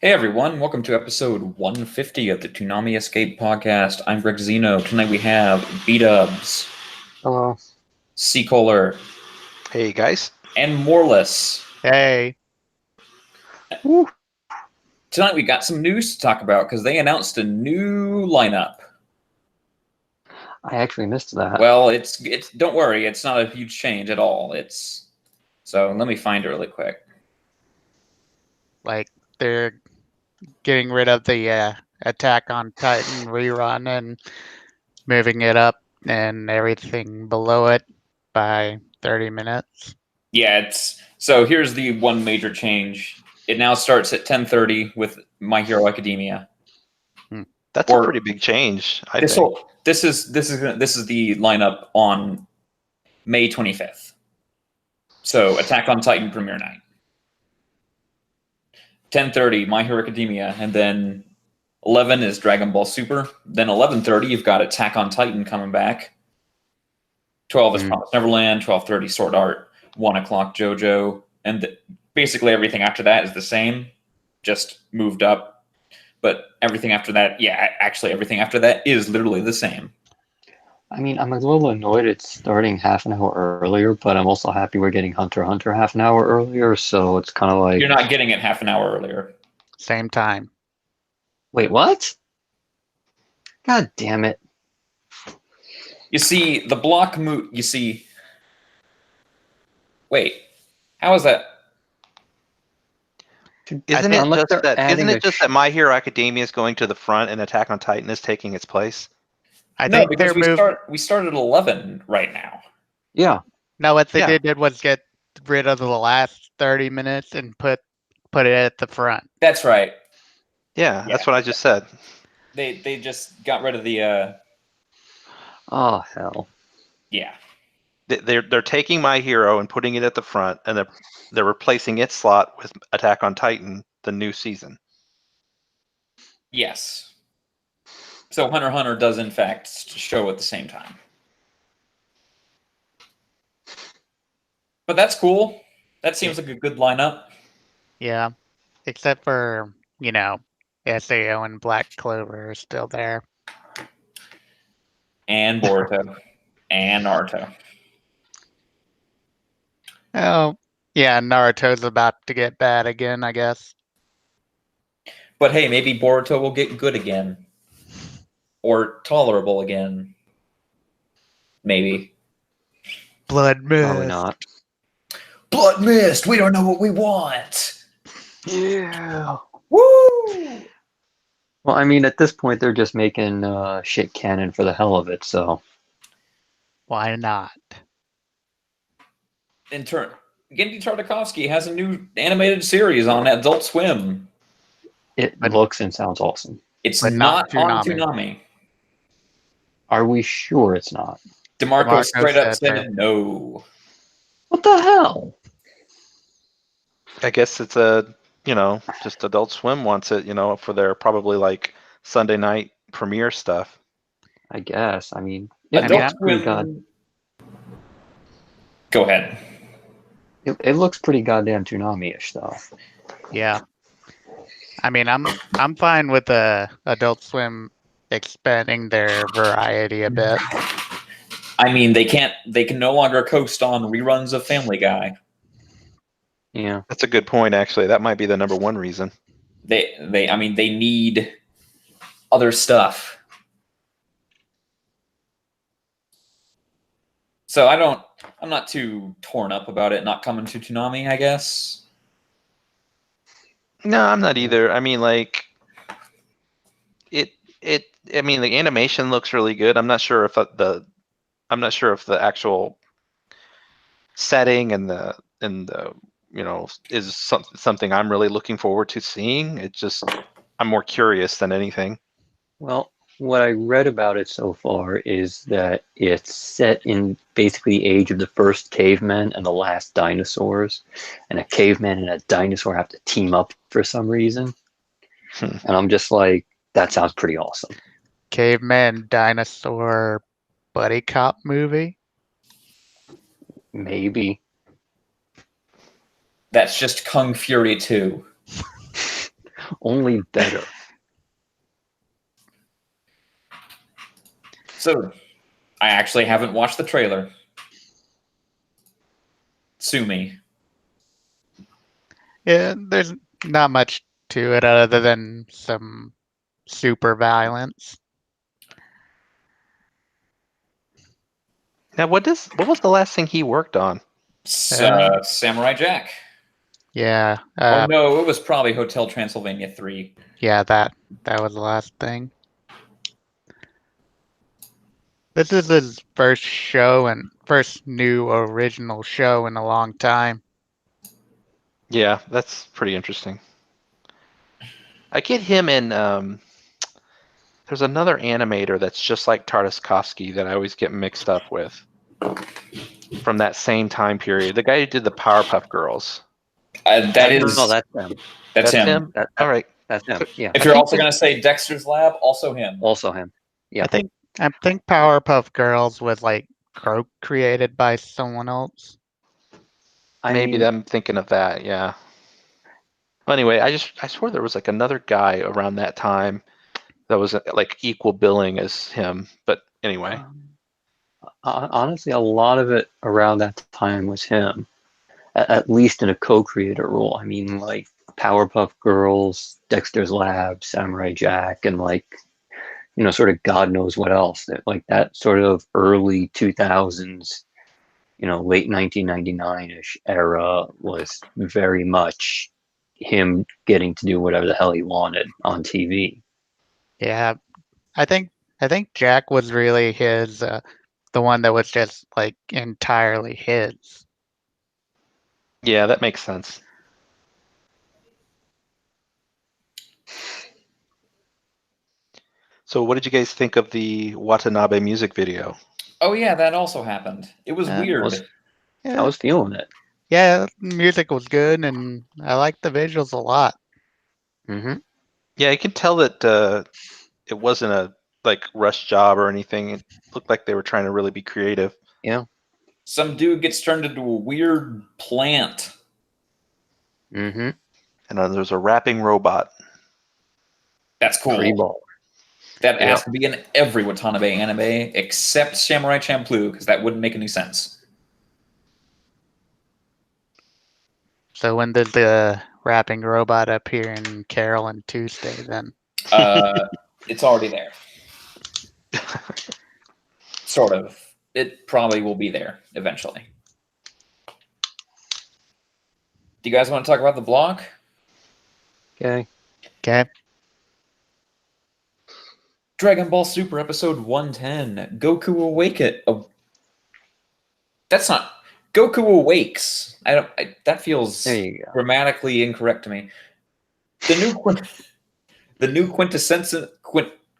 Hey everyone, welcome to episode 150 of the Toonami Escape podcast. I'm Greg Zeno. Tonight we have B-Dubs, Hello. C-Kohler, Hey guys. and Morless. Hey, Woo. Tonight we got some news to talk about because they announced a new lineup. I actually missed that. Well, it's don't worry, it's not a huge change at all. So let me find it really quick. like they're getting rid of the Attack on Titan rerun and moving it up and everything below it by 30 minutes. Yeah, so here's the one major change. It now starts at 10:30 with My Hero Academia. That's a pretty big change, I think. This is the lineup on May 25th. So Attack on Titan premiere night. 10:30 My Hero Academia, and then 11 is Dragon Ball Super. Then 11:30 you've got Attack on Titan coming back. 12 is Promised Neverland. 12:30 Sword Art. 1 o'clock JoJo, and basically everything after that is the same, just moved up. But everything after that, everything after that is literally the same. I mean, I'm a little annoyed it's starting half an hour earlier, but I'm also happy we're getting Hunter x Hunter half an hour earlier, so it's kind of like... You're not getting it half an hour earlier. Same time. Wait, what? God damn it. You see, the block move... You see... Wait, how is that? Isn't it just that My Hero Academia is going to the front and Attack on Titan is taking its place? I think because we started at 11 right now. Yeah. No, what they did was get rid of the last 30 minutes and put it at the front. That's right. Yeah, that's what I just said. They just got rid of the... Oh, hell. Yeah. They're taking My Hero and putting it at the front, and they're replacing its slot with Attack on Titan, the new season. Yes. So Hunter x Hunter does in fact show at the same time. But that's cool. That seems like a good lineup. Yeah, except for, SAO and Black Clover are still there. And Boruto. And Naruto. Oh, yeah, Naruto's about to get bad again, I guess. But hey, maybe Boruto will get good again. Or tolerable again. Maybe. Blood Mist. Probably not. Blood Mist! We don't know what we want! Yeah. Woo! Well, I mean, at this point, they're just making shit canon for the hell of it, so... Why not? In turn, Gendy Tartakovsky has a new animated series on Adult Swim. It looks and sounds awesome. It's But not not on Toonami. Toonami. Are we sure it's not? DeMarco straight up said said no. What the hell? I guess it's just Adult Swim wants it, for their probably like Sunday night premiere stuff. I guess. I mean, Adult Swim. Go ahead. It looks pretty goddamn Toonami-ish, though. Yeah. I mean, I'm fine with the Adult Swim expanding their variety a bit. I mean, they can no longer coast on reruns of Family Guy. Yeah. That's a good point, actually. That might be the number one reason. They need other stuff. So I'm not too torn up about it not coming to Toonami, I guess. No, I'm not either. I mean, like, I mean, the animation looks really good. I'm not sure if the actual setting and the is something I'm really looking forward to seeing. I'm more curious than anything. Well, what I read about it so far is that it's set in basically the age of the first cavemen and the last dinosaurs, and a caveman and a dinosaur have to team up for some reason. And I'm just like, that sounds pretty awesome. Caveman dinosaur buddy cop movie? Maybe. That's just Kung Fury 2. Only better. So, I actually haven't watched the trailer. Sue me. Yeah, there's not much to it other than some super violence. Now, what was the last thing he worked on? Samurai Jack. Yeah, Oh no, it was probably Hotel Transylvania 3. yeah, that was the last thing. This is his first show and first new original show in a long time. Yeah, that's pretty interesting. I get him in. There's another animator that's just like Tartakovsky that I always get mixed up with from that same time period. The guy who did the Powerpuff Girls. That is No, that's them. that's him. All right. That's him. Yeah. If you're also going to say Dexter's Lab, also him. Also him. Yeah. I think Powerpuff Girls was like created by someone else. Maybe I'm thinking of that. Yeah. Well, anyway, I swear there was like another guy around that time that was like equal billing as him. But anyway. Honestly, a lot of it around that time was him, at least in a co-creator role. I mean, like Powerpuff Girls, Dexter's Lab, Samurai Jack, and like, sort of God knows what else. Like that sort of early 2000s, late 1999-ish era was very much him getting to do whatever the hell he wanted on TV. Yeah, I think Jack was really his the one that was just like entirely his. Yeah, that makes sense. So what did you guys think of the Watanabe music video? Oh yeah, that also happened. It was weird. I was feeling it. Yeah, music was good, and I liked the visuals a lot. Mm-hmm. Yeah, you can tell that it wasn't a like rush job or anything. It looked like they were trying to really be creative. Yeah. Some dude gets turned into a weird plant. Mm-hmm. And there's a rapping robot. That's cool. Free ball. That has to be in every Watanabe anime except Samurai Champloo, because that wouldn't make any sense. So when does the rapping robot appear in Carol and Tuesday then? It's already there. Sort of. It probably will be there eventually. Do you guys want to talk about the block? Okay. Dragon Ball Super episode 110. Goku Awaken. Oh, that's not. Goku Awakes. That feels There you go. grammatically incorrect to me. The new quintessential.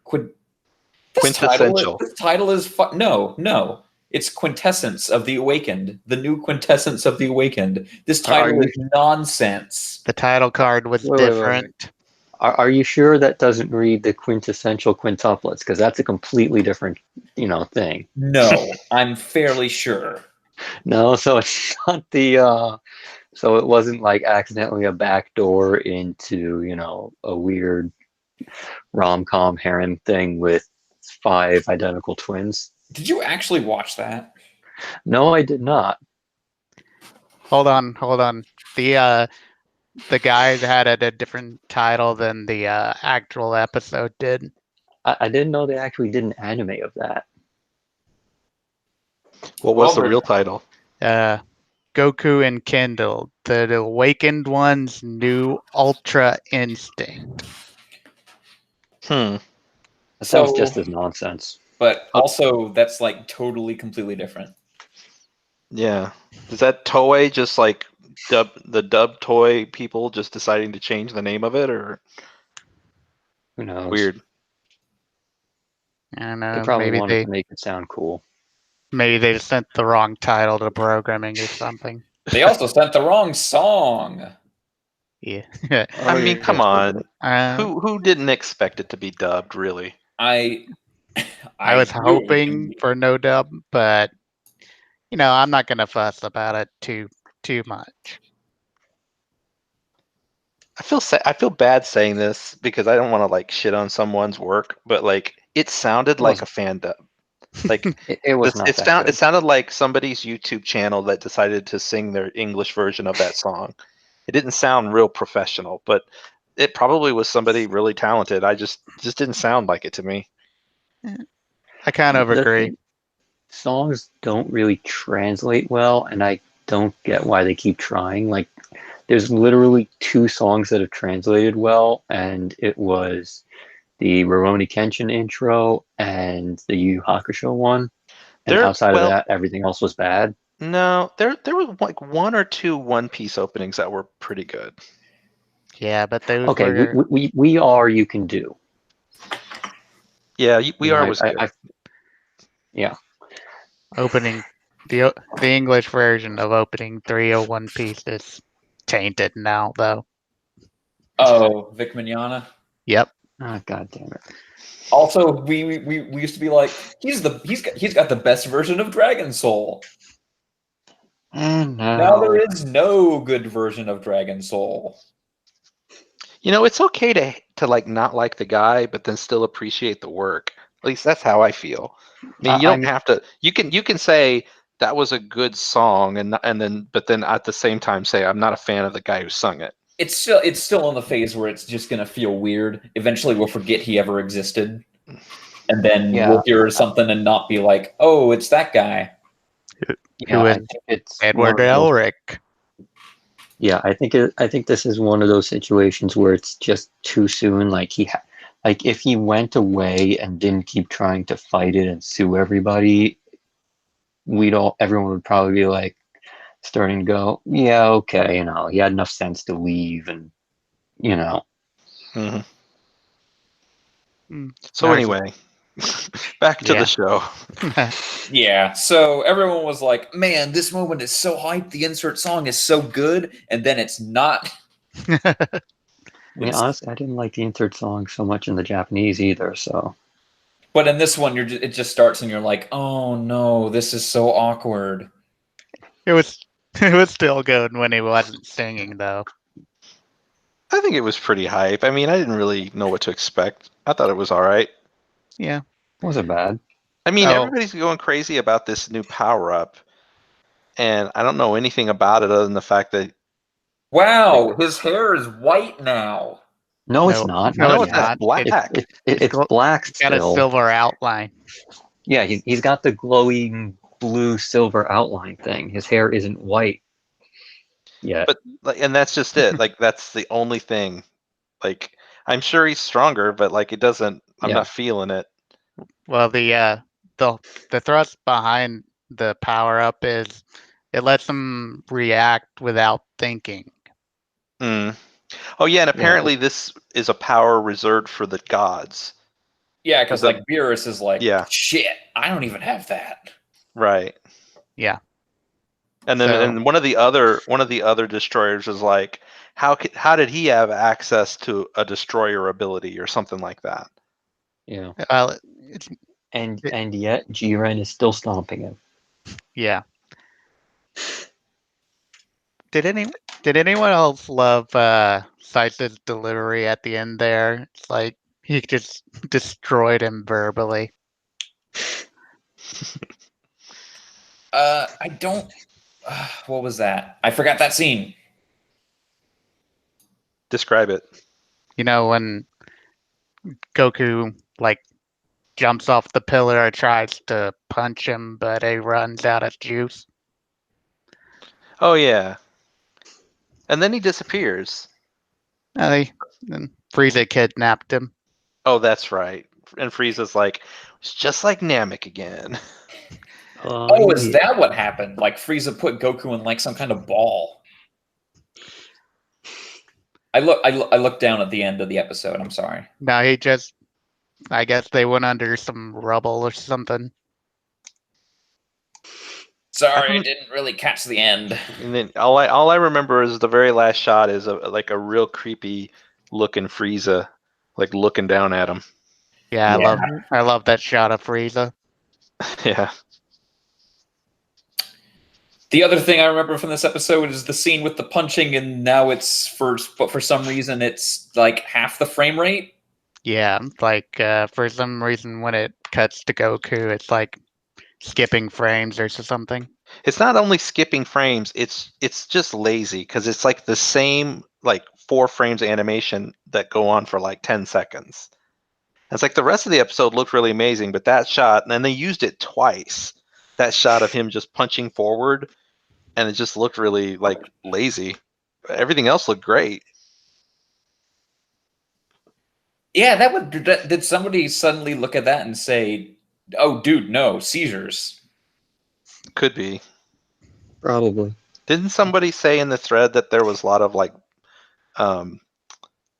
Quintessential. This title is no. It's Quintessence of the Awakened. The new Quintessence of the Awakened. This title is nonsense. The title card was different. Are you sure that doesn't read the quintessential quintuplets? Because that's a completely different, thing. No, I'm fairly sure. No, so it's not the. So it wasn't like accidentally a backdoor into, a weird rom-com harem thing with 5 identical twins. Did you actually watch that? No, I did not. Hold on. The guy had a different title than the actual episode did. I didn't know they actually did an anime of that. What was the real title? Goku and Kindle, the Awakened One's New Ultra Instinct. That sounds just as nonsense. But also, that's like totally, completely different. Yeah. Is that Toei just like the dub toy people just deciding to change the name of it, or Who knows? weird? I don't know. They probably wanted to make it sound cool. Maybe they sent the wrong title to programming or something. They also sent the wrong song. Yeah. I mean, come on. Uh, Who didn't expect it to be dubbed, really? I was knew it was hoping gonna be- for no dub, but I'm not gonna fuss about it too much. I feel bad saying this because I don't want to like shit on someone's work, but like it sounded like a fan dub. Like It was not that it good. sounded like somebody's YouTube channel that decided to sing their English version of that song. It didn't sound real professional, but it probably was somebody really talented. I just didn't sound like it to me. I kind of The agree. thing, songs don't really translate well, and I don't get why they keep trying. Like, there's literally 2 songs that have translated well, and it was the Rurouni Kenshin intro and the Yu Yu Hakusho one. And outside of Well, that, everything else was bad. no, there was like 1 or 2 One Piece openings that were pretty good. Yeah, but those Okay, were we are You Can Do. Yeah, We You know, Are was good. yeah. opening the English version of opening 3 of One Piece is tainted now, though. Oh, Vic Mignogna. Yep. Ah, God damn it. Also, we used to be like, he's got the best version of Dragon Soul. And Now there now, is no good version of Dragon Soul. You know, it's okay to like not like the guy, but then still appreciate the work. At least that's how I feel. I mean, you I don't mean, have to. You can say that was a good song, but then at the same time say I'm not a fan of the guy who sung it. It's still in the phase where it's just gonna feel weird. Eventually, we'll forget he ever existed, and then yeah, we'll hear something and not be like, "Oh, it's that guy." yeah, Who I is think it's Edward one of those. Elric? Yeah, I think this is one of those situations where it's just too soon. Like like if he went away and didn't keep trying to fight it and sue everybody, everyone would probably be like starting to go, yeah, okay, he had enough sense to leave, and you know, Mhm. So Nice. anyway, back to Yeah. the show. Yeah. So everyone was like, "Man, this moment is so hyped. The insert song is so good," and then it's not. I mean, honestly, I didn't like the insert song so much in the Japanese either. So But in this one, it just starts and you're like, "Oh no, this is so awkward." It was it was still good when he wasn't singing, though. I think it was pretty hype. I mean, I didn't really know what to expect. I thought it was all right. Yeah. it wasn't bad. I mean, Oh, everybody's going crazy about this new power up, and I don't know anything about it other than the fact that Wow, his hair is white now. No, it's no, not. no, Not no, it's that's yet. not. black. It's black It's got a still. silver outline. Yeah, he's got the glowing blue silver outline thing. His hair isn't white yet. But like, and that's just it. Like that's the only thing. Like I'm sure he's stronger, but like it doesn't. I'm Yeah. not feeling it. Well, the thrust behind the power up is it lets them react without thinking. Mm. Oh yeah, and Yeah, apparently this is a power reserved for the gods. Yeah, because The- like Beerus is like, Yeah. "Shit, I don't even have that." Right. Yeah. And then So- and one of the other destroyers is like, how did he have access to a destroyer ability or something like that? yeah. Well, it's, And yet Jiren is still stomping him. yeah. Did anyone else love Scythe's delivery at the end there? It's like he just destroyed him verbally. I don't. What was that? I forgot that scene. Describe it. You know, when Goku like jumps off the pillar and tries to punch him, but he runs out of juice. Oh yeah. And then he disappears. Then Frieza kidnapped him. Oh, that's right. And Frieza's like, it's just like Namek again. Oh, is Yeah. that what happened? Like Frieza put Goku in like some kind of ball. I looked down at the end of the episode. I'm sorry. No, I guess they went under some rubble or something. Sorry, I didn't really catch the end. And then all I remember is the very last shot is like a real creepy looking Frieza, like looking down at him. Yeah, Yeah. I love that shot of Frieza. Yeah. The other thing I remember from this episode is the scene with the punching, and now but for some reason it's like half the frame rate. Yeah, like for some reason when it cuts to Goku, it's like skipping frames or something. It's not only skipping frames, it's just lazy because it's like the same like 4 frames of animation that go on for like 10 seconds. It's like the rest of the episode looked really amazing, but that shot, and then they used it twice. That shot of him just punching forward, and it just looked really like lazy. Everything else looked great. Yeah, did somebody suddenly look at that and say, "Oh, dude, no seizures"? Could be. Probably. Didn't somebody say in the thread that there was a lot of like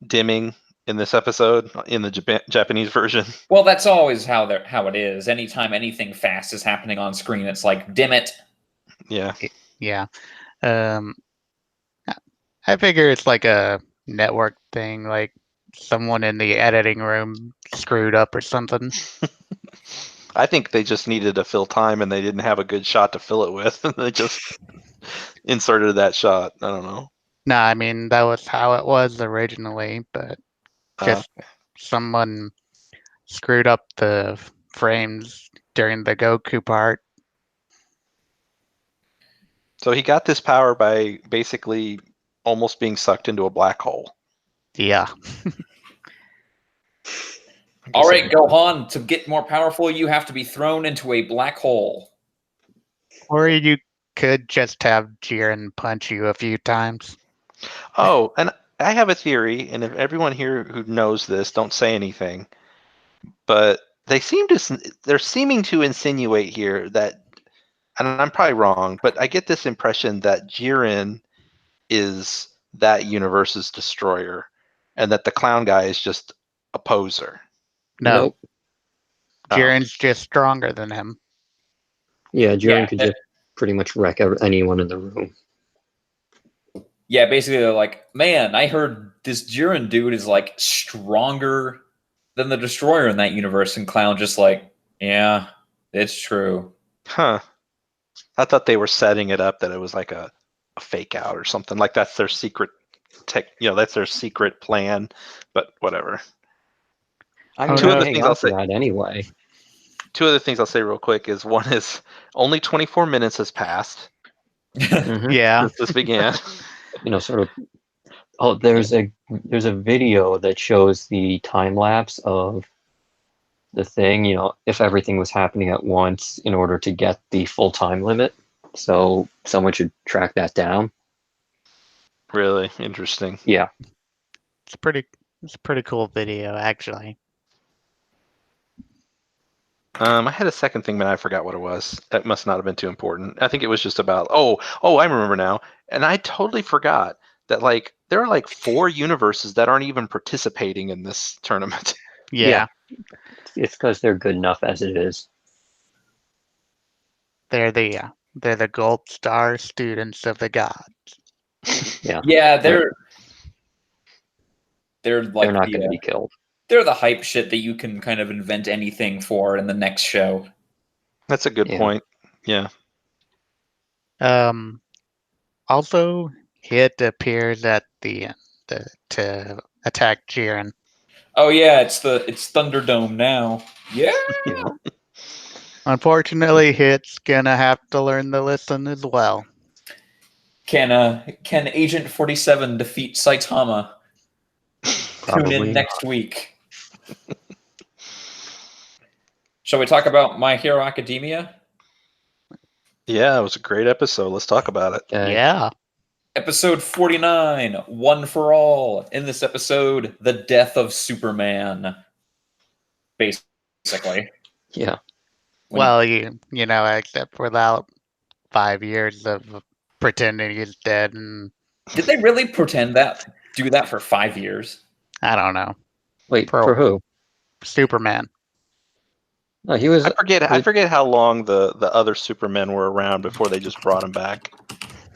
dimming in this episode in the Japanese version? Well, that's always how it is. Anytime anything fast is happening on screen, it's like dim it. Yeah. Yeah. Um, I figure it's like a network thing, like someone in the editing room screwed up or something. I think they just needed to fill time and they didn't have a good shot to fill it with. They just inserted that shot. I don't know. No, I mean that was how it was originally, but Uh, just someone screwed up the frames during the Goku part. so he got this power by basically almost being sucked into a black hole. Yeah. All right, Gohan, to get more powerful, you have to be thrown into a black hole. Or you could just have Jiren punch you a few times. Oh, and I have a theory, and if everyone here who knows this, don't say anything. But they're seeming to insinuate here that, and I'm probably wrong, but I get this impression that Jiren is that universe's destroyer, and that the clown guy is just a poser. No, Nope. Jiren's just stronger than him. Yeah, Jiren Yeah, could just pretty much wreck anyone in the room. Yeah, basically they're like, man, I heard this Jiren dude is like stronger than the Destroyer in that universe, and Clown just like, yeah, it's true. Huh. I thought they were setting it up that it was like a fake out or something. Like that's their secret that's their secret plan, but whatever. I Oh, mean, Two no. other hang things on I'll to say. that anyway. Two other things I'll say real quick is one is only 24 minutes has passed Mhm. Yeah. since this began. Sort of. Oh, there's a video that shows the time lapse of the thing. If everything was happening at once in order to get the full time limit. So someone should track that down. Really interesting. Yeah. It's a pretty cool video actually. I had a second thing, but I forgot what it was. That must not have been too important. I think it was just about I remember now. And I totally forgot that like there are like 4 universes that aren't even participating in this tournament. Yeah. It's because they're good enough as it is. They're the gold star students of the gods. Yeah. Yeah, they're like They're not going to be killed. they're the hype shit that you can kind of invent anything for in the next show. That's a good Yeah. point. Yeah. Also, Hit appears at the end to attack Jiren. Oh yeah, it's Thunderdome now. Yeah. Yeah. Unfortunately, Hit's gonna have to learn the lesson as well. Can Agent 47 defeat Saitama? Tune Probably in next week. Shall we talk about My Hero Academia? Yeah, it was a great episode. Let's talk about it. Okay. Yeah. Episode 49, One for All. In this episode, the death of Superman. Basically. Yeah. Well, except for that 5 years of pretending he's dead, and Did they really do that for 5 years? I don't know. Wait, For- for who? Superman. No, he was. I forget how long the other Supermen were around before they just brought him back.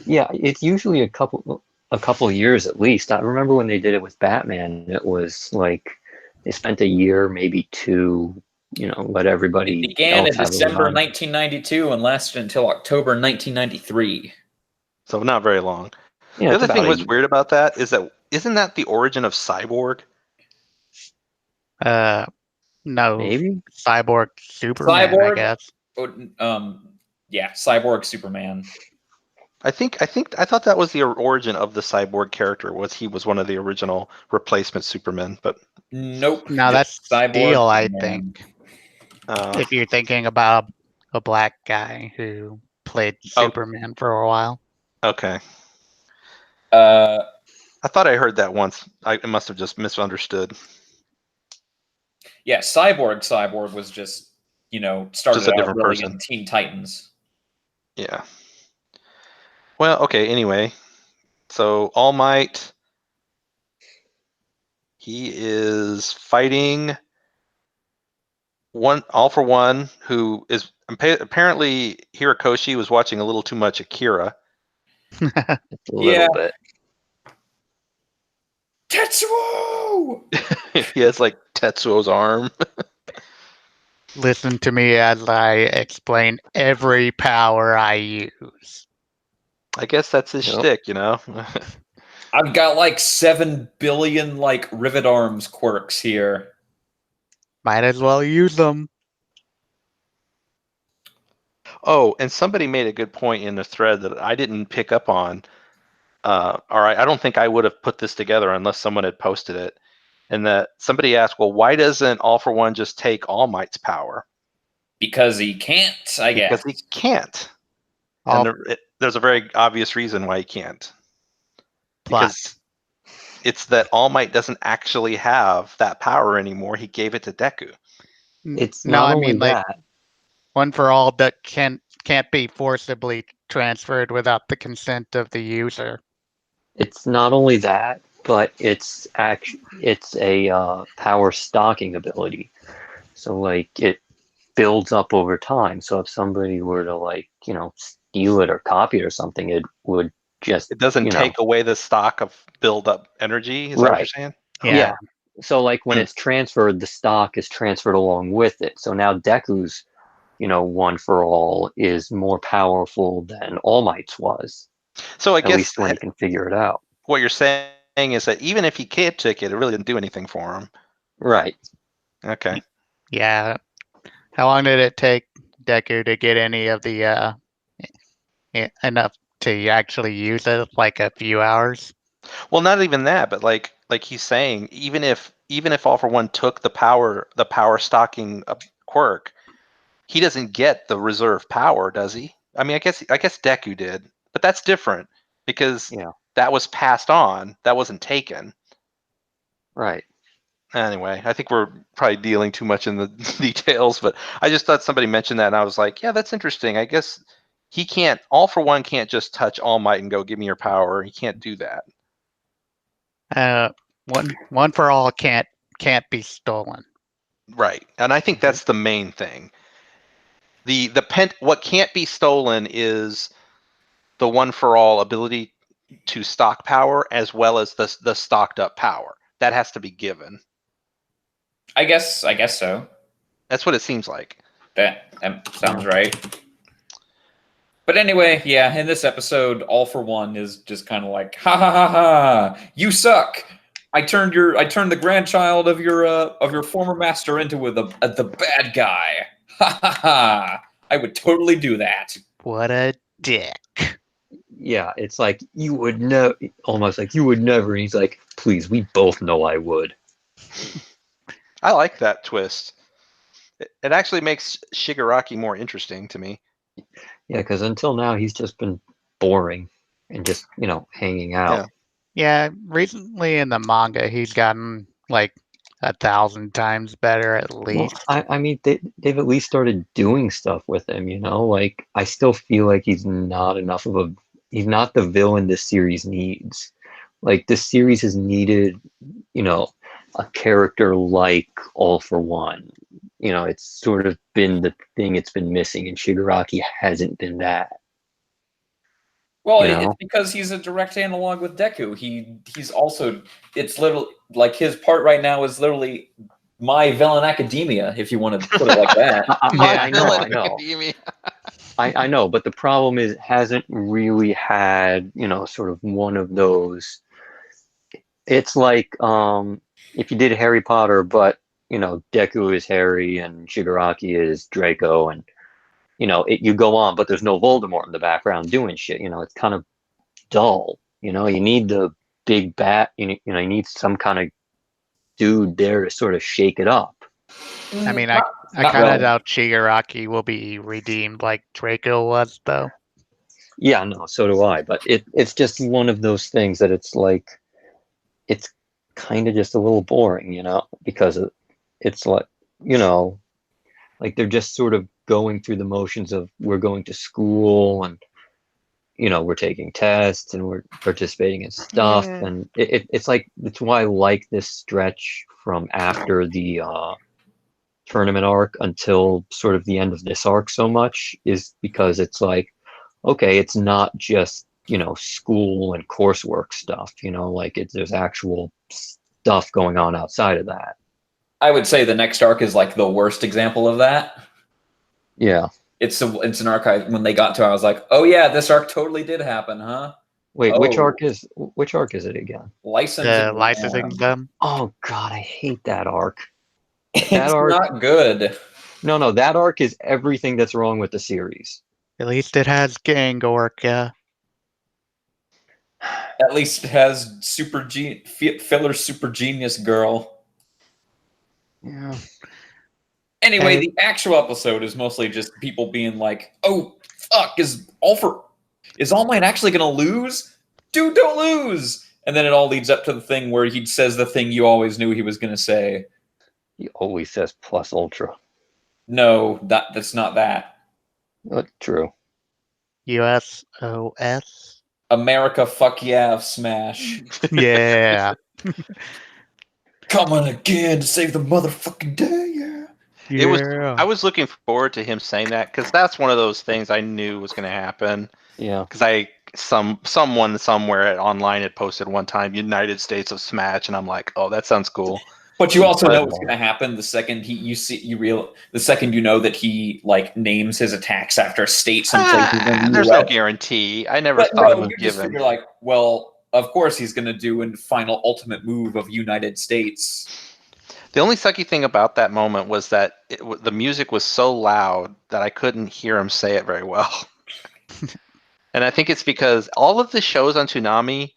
Yeah, it's usually a couple years at least. I remember when they did it with Batman. It was like they spent a year, maybe 2, let everybody Began else in have a December run. 1992 and lasted until October 1993. So not very long. Yeah, The it's other thing about a what's year. weird about that is that isn't that the origin of Cyborg? No, Maybe. Cyborg Superman, I Cyborg, guess. yeah, Cyborg Superman. I thought that was the origin of the Cyborg character. Was he was one of the original replacement Supermen? But Nope. No, that's Cyborg Steel, I Superman. think. uh, If you're thinking about a black guy who played Oh. Superman for a while. okay, Uh, I thought I heard that once. I must have just misunderstood. yeah, Cyborg was just started Just a out different really person. in Teen Titans. Yeah. Well, okay. Anyway, so All Might, he is fighting All for One, who is apparently Hirokoshi was watching a little too much Akira. A Yeah. little bit. Tetsuo! He has like Tetsuo's arm. Listen to me as I explain every power I use. I guess that's his Yep. shtick, I've got like 7 billion like rivet arms quirks here. Might as well use them. Oh, and somebody made a good point in the thread that I didn't pick up on. Or I don't think I would have put this together unless someone had posted it. And that somebody asked, well, why doesn't All for One just take All Might's power? Because he can't, I guess. Because he can't. All And there's a very obvious reason why he can't. plot. Because it's that All Might doesn't actually have that power anymore. He gave it to Deku. It's No, not I only mean like that. one for all that can't be forcibly transferred without the consent of the user. It's not only that, but it's a power stocking ability. So like it builds up over time. So if somebody were to steal it or copy it or something, it would just It doesn't take away the stock of build up energy. Is that what you're right. saying? Yeah. So like when Hmm. it's transferred, the stock is transferred along with it. So now Deku's, one for all is more powerful than All Might's was. So I At guess least when he can figure it out. what you're saying is that even if he can't take it, it really didn't do anything for him. Right. Okay. Yeah. How long did it take Deku to get any of the enough to actually use it? Like a few hours? Well, not even that, but like he's saying, even if All for One took the power stocking quirk, he doesn't get the reserve power, does he? I mean, I guess Deku did, but that's different because Yeah. that was passed on. That wasn't taken. Right. Anyway, I think we're probably dealing too much in the details, but I just thought somebody mentioned that, and I was like, yeah, that's interesting. I guess he can't. All for One can't just touch All Might and go, give me your power. He can't do that. One for all can't be stolen. Right. And I think that's the main thing. What can't be stolen is the one for all ability to stock power as well as the stocked up power. That has to be given. I guess so. That's what it seems like. That sounds right. But anyway, yeah, in this episode, All for One is just kind of like, ha ha ha ha, you suck. I turned the grandchild of your former master into the bad guy. Ha ha ha. I would totally do that. What a dick. Yeah, it's like you would know, almost like you would never. And he's like, please, we both know I would. I like that twist. It actually makes Shigaraki more interesting to me. Yeah, because until now he's just been boring and just hanging out. Yeah, recently in the manga he's gotten like 1,000 times better at Well, least. I mean, they've at least started doing stuff with him. Like I still feel like he's not he's not the villain this series needs. Like this series has needed, a character like All for One. It's sort of been the thing it's been missing, and Shigaraki hasn't been that. Well, You it's know? because he's a direct analog with Deku. He's also, it's literally like his part right now is literally My Villain Academia, if you want to put it like that. I know, Villain I know. Academia. I know, but the problem is it hasn't really had, sort of one of those. It's like if you did Harry Potter, but Deku is Harry and Shigaraki is Draco, and you go on, but there's no Voldemort in the background doing shit. It's kind of dull. You need the big bat. You need some kind of dude there to sort of shake it up. I mean, I Not kind of really. doubt Shigaraki will be redeemed like Draco was, though. Yeah, no, so do I. But it's just one of those things that it's like it's kind of just a little boring, because it's like like they're just sort of going through the motions of we're going to school and we're taking tests and we're participating in stuff, Yeah. and it's like it's why I like this stretch from after the tournament arc until sort of the end of this arc so much, is because it's like, okay, it's not just school and coursework stuff, like there's actual stuff going on outside of that. I would say the next arc is like the worst example of that. Yeah. It's an arc when they got to, I was like, oh yeah, this arc totally did happen, huh? Wait, Oh, which arc is it again? licensing Licensing them. them. Oh god, I hate that arc. It's arc- not good. No, that arc is everything that's wrong with the series. At least it has Gangork. At least it has filler super genius girl. Yeah. Anyway, Hey. the actual episode is mostly just people being like, "Oh fuck, is All Might actually gonna lose? Dude, don't lose!" And then it all leads up to the thing where he says the thing you always knew he was gonna say. He always says plus ultra. No, that's not that. True. USOS. America, fuck yeah, Smash. Yeah. Coming again to save the motherfucking day, yeah. It was. Yeah. I was looking forward to him saying that because that's one of those things I knew was going to happen. Yeah. Because someone somewhere online had posted one time United States of Smash, and I'm like, oh, that sounds cool. But you also know what's Incredible. going to happen the second the second you know that he like names his attacks after states and places in the There's no US. guarantee. I never But thought it no, was you just given. figure like, well, of course he's going to do a final ultimate move of United States. The only sucky thing about that moment was that the music was so loud that I couldn't hear him say it very well. And I think it's because all of the shows on Toonami,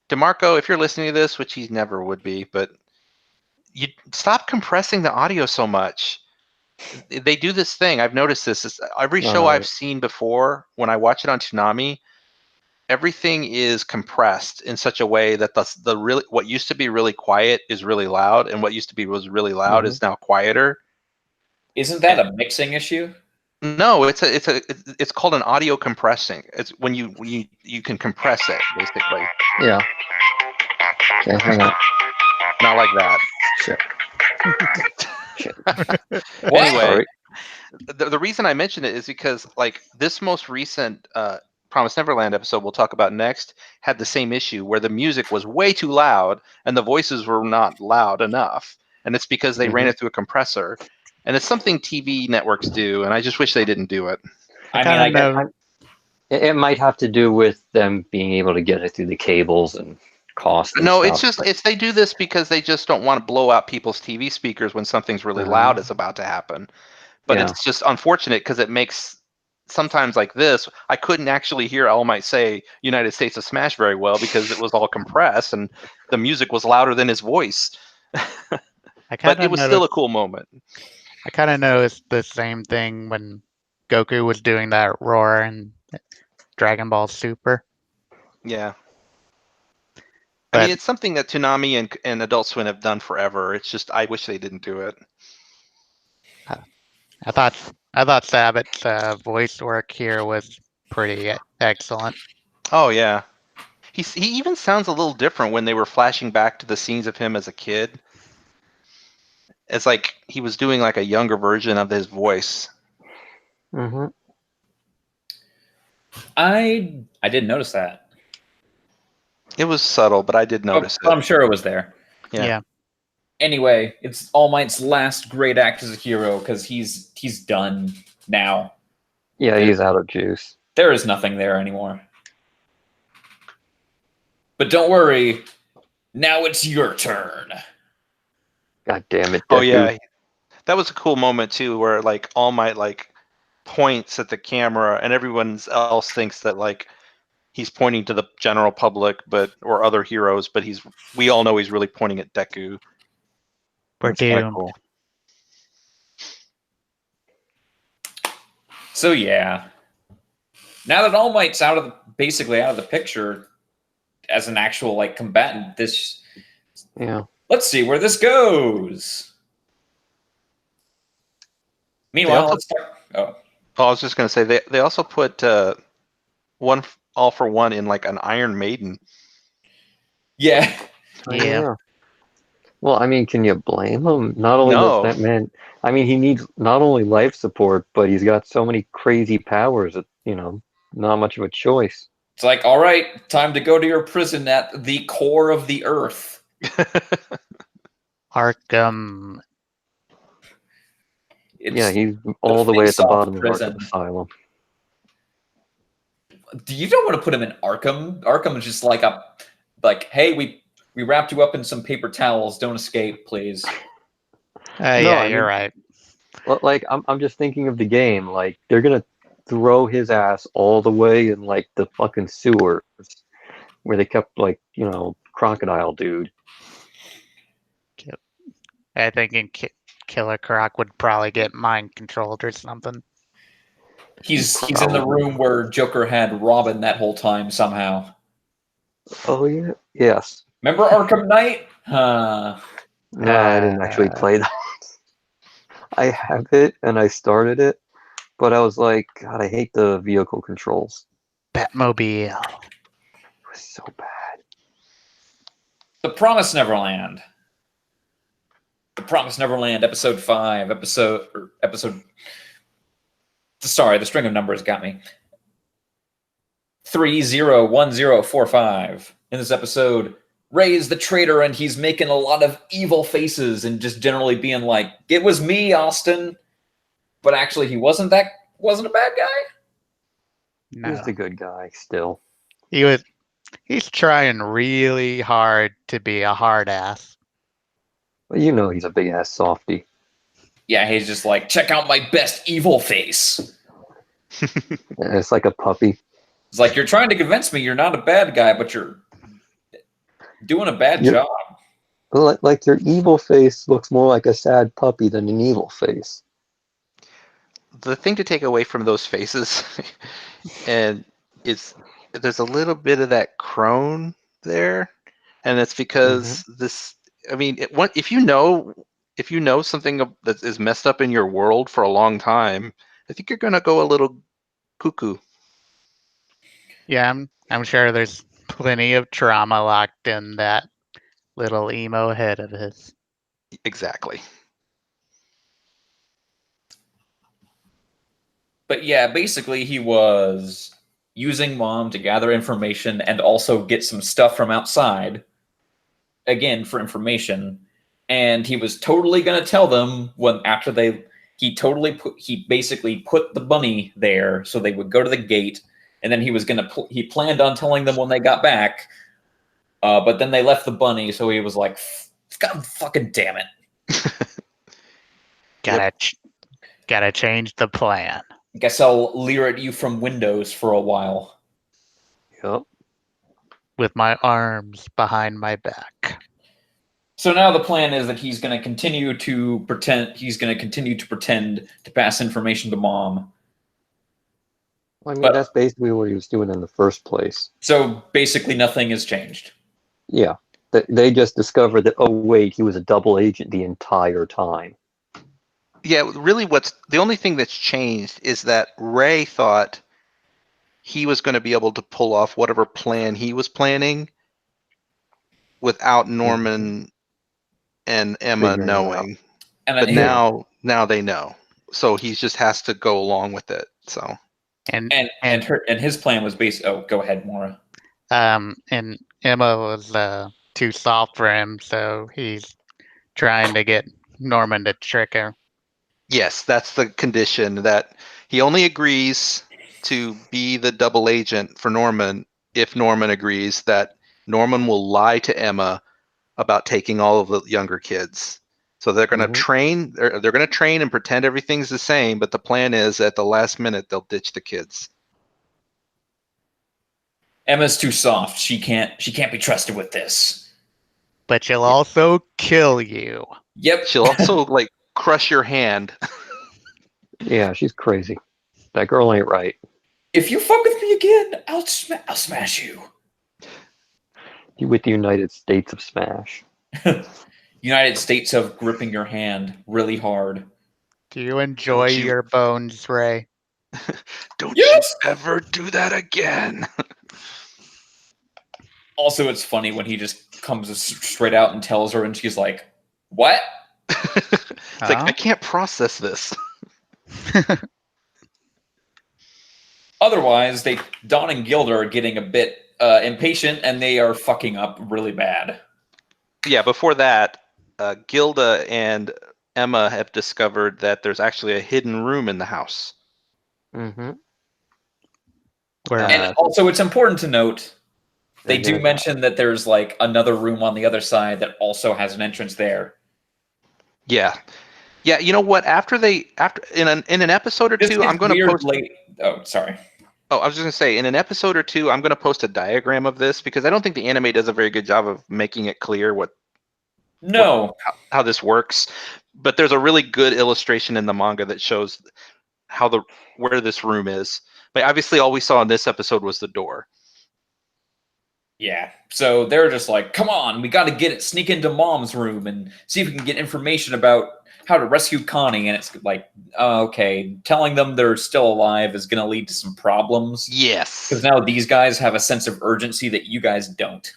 DeMarco, if you're listening to this, which he never would be, but you stop compressing the audio so much. They do this thing. I've noticed this. Every show I've seen before, when I watch it on Toonami, everything is compressed in such a way that the really what used to be really quiet is really loud, and what used to be was really loud is now quieter. Isn't that a mixing issue? No, it's called an audio compressing. It's when you can compress it basically. Yeah. Okay, hang on. Not like that. Shit. Anyway, Sorry. the reason I mention it is because like this most recent Promised Neverland episode we'll talk about next had the same issue where the music was way too loud and the voices were not loud enough, and it's because they ran it through a compressor, and it's something TV networks do, and I just wish they didn't do it. I guess It might have to do with them being able to get it through the cables and cost. And No, stuff, it's they do this because they just don't want to blow out people's TV speakers when something's really loud is about to happen. But Yeah. it's just unfortunate because it makes sometimes like this. I couldn't actually hear All Might say United States of Smash very well because it was all compressed and the music was louder than his voice. But it was still a cool moment. I kind of noticed the same thing when Goku was doing that roar in Dragon Ball Super. Yeah. I But- mean, it's something that Toonami and Adult Swim have done forever. It's just I wish they didn't do it. I thought Sabbath's voice work here was pretty excellent. Oh yeah. He even sounds a little different when they were flashing back to the scenes of him as a kid. It's like he was doing like a younger version of his voice. Mm-hmm. I didn't notice that. It was subtle, but I did notice I'm it. sure it was there. Yeah. Anyway, it's All Might's last great act as a hero because he's done now. Yeah, he's out of juice. There is nothing there anymore. But don't worry, now it's your turn. God damn it! Oh Deku. yeah, that was a cool moment too, where like All Might like points at the camera, and everyone else thinks that like he's pointing to the general public, or other heroes, but we all know he's really pointing at Deku. We're That's kinda doomed. cool. So yeah, now that All Might's basically out of the picture as an actual like combatant, Yeah. let's see where this goes. Meanwhile, also- let's talk. Oh, Oh, I was just gonna say they also put one All for One in like an Iron Maiden. yeah. Oh, Yeah. Well, I mean, can you blame him? Not only No. does that man, I mean, he needs not only life support, but he's got so many crazy powers that, not much of a choice. It's like, all right, time to go to your prison at the core of the earth. Arkham. Yeah, he's all the way at the face-off bottom of prison. Arkham Asylum. You don't want to put him in Arkham. Arkham is just like, hey, we wrapped you up in some paper towels. Don't escape, please. No, Yeah, I you're mean- right. Well, like, I'm just thinking of the game. Like, they're gonna throw his ass all the way in like the fucking sewers where they kept like, Crocodile Dude. I think Killer Croc would probably get mind controlled or something. He's in the room where Joker had Robin that whole time somehow. Oh yeah, yes. Remember Arkham Knight? No, I didn't actually play that. I have it and I started it, but I was like, God, I hate the vehicle controls. Batmobile. It was so bad. The Promised Neverland. The Promised Neverland, episode 5, Sorry, the string of numbers got me. 301045. In this episode, Ray's the traitor and he's making a lot of evil faces and just generally being like, "It was me, Austin." But actually he wasn't a bad guy. No. He's the good guy still. He's trying really hard to be a hard ass. But he's a big ass softy. Yeah, he's just like, check out my best evil face. And it's like a puppy. It's like, you're trying to convince me you're not a bad guy, but you're doing a bad job. Like your evil face looks more like a sad puppy than an evil face. The thing to take away from those faces, and there's a little bit of that crone there, and it's because this. I mean, if you know something that is messed up in your world for a long time, I think you're gonna go a little cuckoo. Yeah, I'm sure there's plenty of trauma locked in that little emo head of his. Exactly. But yeah, basically he was using Mom to gather information and also get some stuff from outside, again, for information. And he was totally going to tell them he basically put the bunny there so they would go to the gate. And then he planned on telling them when they got back. But then they left the bunny. So he was like, God fucking damn it. Gotta change the plan. Guess I'll leer at you from windows for a while. Yep. With my arms behind my back. So now the plan is that he's going to continue to pretend to pass information to Mom. Well, I mean, But- that's basically what he was doing in the first place. So basically nothing has changed. Yeah. They just discovered that, oh, wait, he was a double agent the entire time. Yeah, really the only thing that's changed is that Ray thought he was going to be able to pull off whatever plan he was planning without Norman and Emma Figuring it out. knowing. And But then now they know. So he just has to go along with it. So And his plan was based. Oh, go ahead, Maura. and Emma was too soft for him, so he's trying to get Norman to trick her. Yes, that's the condition, that he only agrees to be the double agent for Norman if Norman agrees that Norman will lie to Emma about taking all of the younger kids. So they're going to train. They're going to train and pretend everything's the same, but the plan is at the last minute they'll ditch the kids. Emma's too soft. She can't be trusted with this. But she'll also kill you. Yep. She'll also like crush your hand. Yeah, she's crazy. That girl ain't right. If you fuck with me again, I'll smash you. With the United States of Smash. United States of gripping your hand really hard. Do you enjoy your bones, Ray? Don't Yes! you ever do that again. Also, it's funny when he just comes straight out and tells her, and she's like, "What?" It's like, I can't process this. Otherwise, Dawn and Gilda are getting a bit impatient, and they are fucking up really bad. Yeah, before that, Gilda and Emma have discovered that there's actually a hidden room in the house. Mm-hmm. And also, it's important to note, they do mention that there's like another room on the other side that also has an entrance there. Yeah. Yeah, you know what? After in an episode or two, I'm going to post. Oh, sorry. Oh, I was just going to say, in an episode or two, I'm going to post a diagram of this because I don't think the anime does a very good job of making it clear how this works. But there's a really good illustration in the manga that shows where this room is. But obviously, all we saw in this episode was the door. Yeah, so they're just like, come on, we got to sneak into Mom's room and see if we can get information about how to rescue Connie. And it's like, okay, telling them they're still alive is going to lead to some problems. Yes. Because now these guys have a sense of urgency that you guys don't.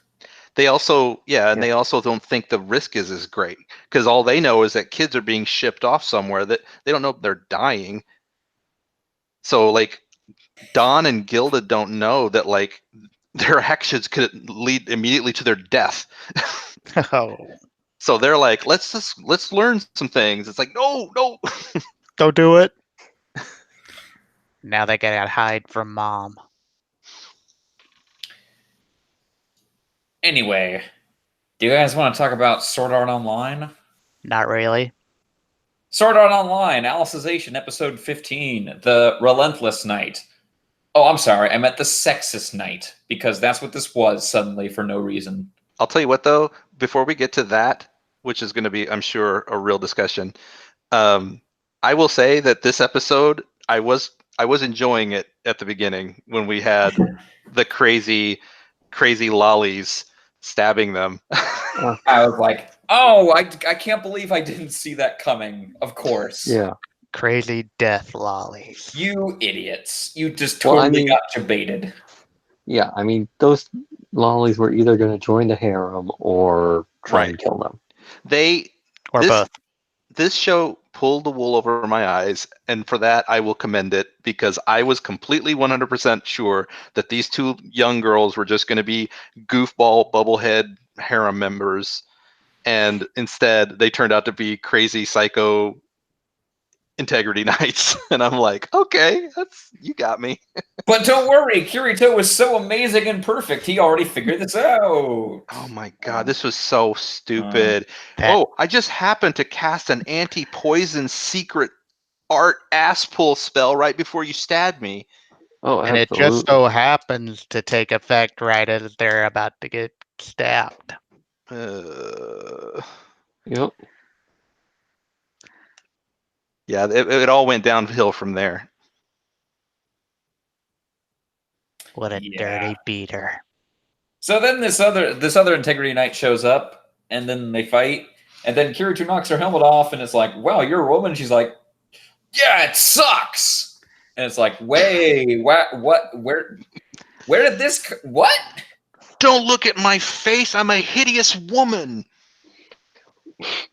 They also, they also don't think the risk is as great. Because all they know is that kids are being shipped off somewhere that they don't know if they're dying. So, like, Dawn and Gilda don't know that, like, their actions could lead immediately to their death. Oh. So they're like, let's learn some things. It's like, no. Don't do it. Now they gotta hide from Mom. Anyway, do you guys want to talk about Sword Art Online? Not really. Sword Art Online, Alicization, episode 15, The Relentless Night. Oh, I'm sorry, I meant the Sexist Night, because that's what this was suddenly for no reason. I'll tell you what, though, before we get to that, which is going to be, I'm sure, a real discussion, I will say that this episode, I was enjoying it at the beginning when we had the crazy lollies stabbing them. I was like, oh, I can't believe I didn't see that coming. Of course. Yeah. Crazy death lollies. You idiots. You just totally got debated. Yeah, I mean, those lollies were either going to join the harem or try and kill them. Both. This show pulled the wool over my eyes, and for that I will commend it, because I was completely 100% sure that these two young girls were just going to be goofball bubblehead harem members, and instead they turned out to be crazy psycho integrity knights. And I'm like, okay, you got me. But don't worry, Kirito was so amazing and perfect. He already figured this out. Oh my god, this was so stupid. I just happened to cast an anti-poison secret art ass pull spell right before you stabbed me. Oh, and absolutely. it just so happens to take effect right as they're about to get stabbed. Yep. Yeah, it all went downhill from there. What a dirty beater. So then this other Integrity Knight shows up, and then they fight, and then Kirito knocks her helmet off, and it's like, wow, you're a woman? She's like, yeah, it sucks! And it's like, wait, what, where did this, what? Don't look at my face, I'm a hideous woman!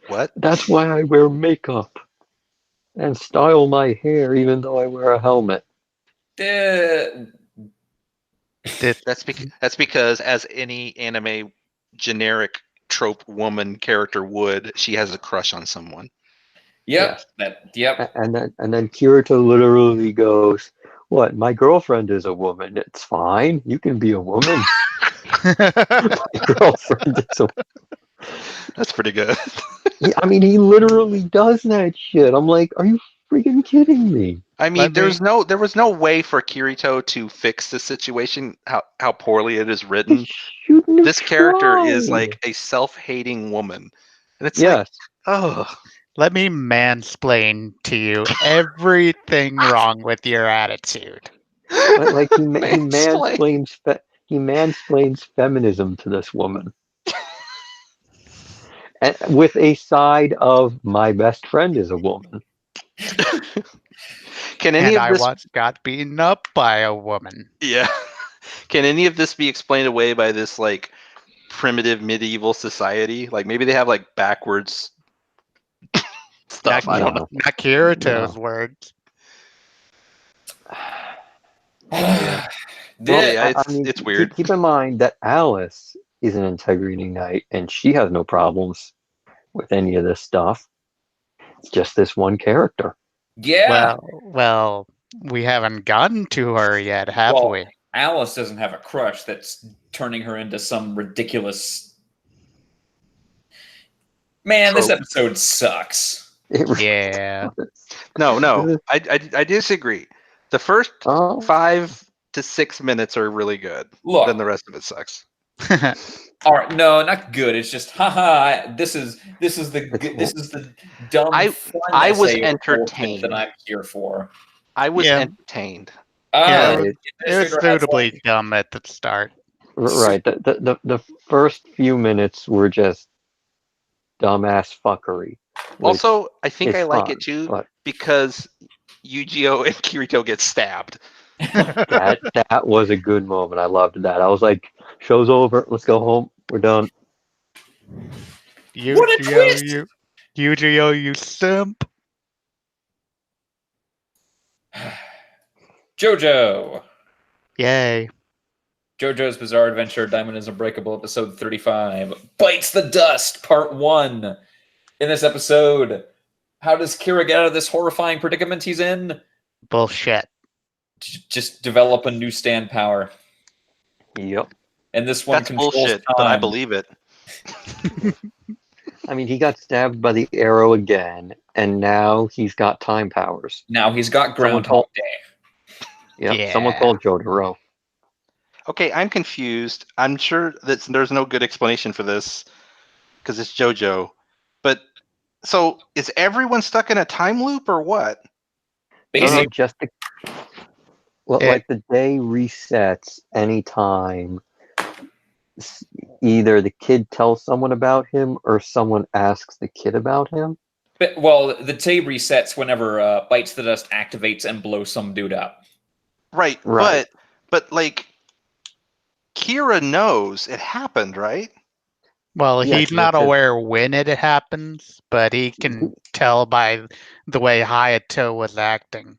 What? That's why I wear makeup and style my hair even though I wear a helmet. That's because as any anime generic trope woman character would. She has a crush on someone. Yep. Yes. Yep. And then Kirito literally goes, "What? My girlfriend is a woman. It's fine. You can be a woman. My girlfriend is a." That's pretty good. I mean, he literally does that shit. I'm like, are you freaking kidding me? I mean, Let me- there was no way for Kirito to fix the situation. How poorly it is They written. shouldn't have This character is tried. like a self-hating woman, and it's Yes. oh, Let me mansplain to you everything wrong with your attitude. Like he Mansplain. mansplains feminism to this woman, and with a side of my best friend is a woman. Can any And of I this? once got beaten up by a woman. Yeah. Can any of this be explained away by this like primitive medieval society? Like maybe they have like backwards stuff. I don't know. Not Kirito's words. Yeah. Well, Yeah, I mean, it's weird. Keep in mind that Alice is an integrity knight, and she has no problems with any of this stuff. It's just this one character. Yeah. Well, we haven't gotten to her yet, have Well, we? Alice doesn't have a crush that's turning her into some ridiculous. Man, this Trope. episode sucks. It really Yeah. does. No, I disagree. The first Oh, 5 to 6 minutes are really good. Look. Then the rest of it sucks. All right, no, not good. It's just, haha. This is the dumb. I was fun essay bullshit entertained. that I'm here for. I was Yeah. entertained. Yeah, Right. it was Administrator has, suitably like, dumb at the start. right. The first few minutes were just dumbass fuckery. which Also, I think is I like fun, it too but because Yu-Gi-Oh and Kirito get stabbed. that was a good moment. I loved that. I was like, "Show's over. Let's go home. We're done." What a twist! Yu-Gi-Oh, you simp. JoJo. Yay. JoJo's Bizarre Adventure Diamond is Unbreakable, episode 35. Bites the Dust, part 1. In this episode, how does Kira get out of this horrifying predicament he's in? Bullshit. Just develop a new stand power. Yep. And this one That's controls bullshit, time. but I believe it. I mean, he got stabbed by the arrow again, and now he's got time powers. Now he's got Someone Groundhog Day. Yep. Yeah. Someone called Jotaro. Okay, I'm confused. I'm sure that there's no good explanation for this because it's JoJo. But so is everyone stuck in a time loop or what? No, Basically, just the, well, It- like the day resets anytime either the kid tells someone about him or someone asks the kid about him. well, the day resets whenever Bites the Dust activates and blows some dude up. Right, Right. but like Kira knows it happened, right? Well, Yeah, he's 'cause not it says- aware when it happens, but he can tell by the way Hayato was acting.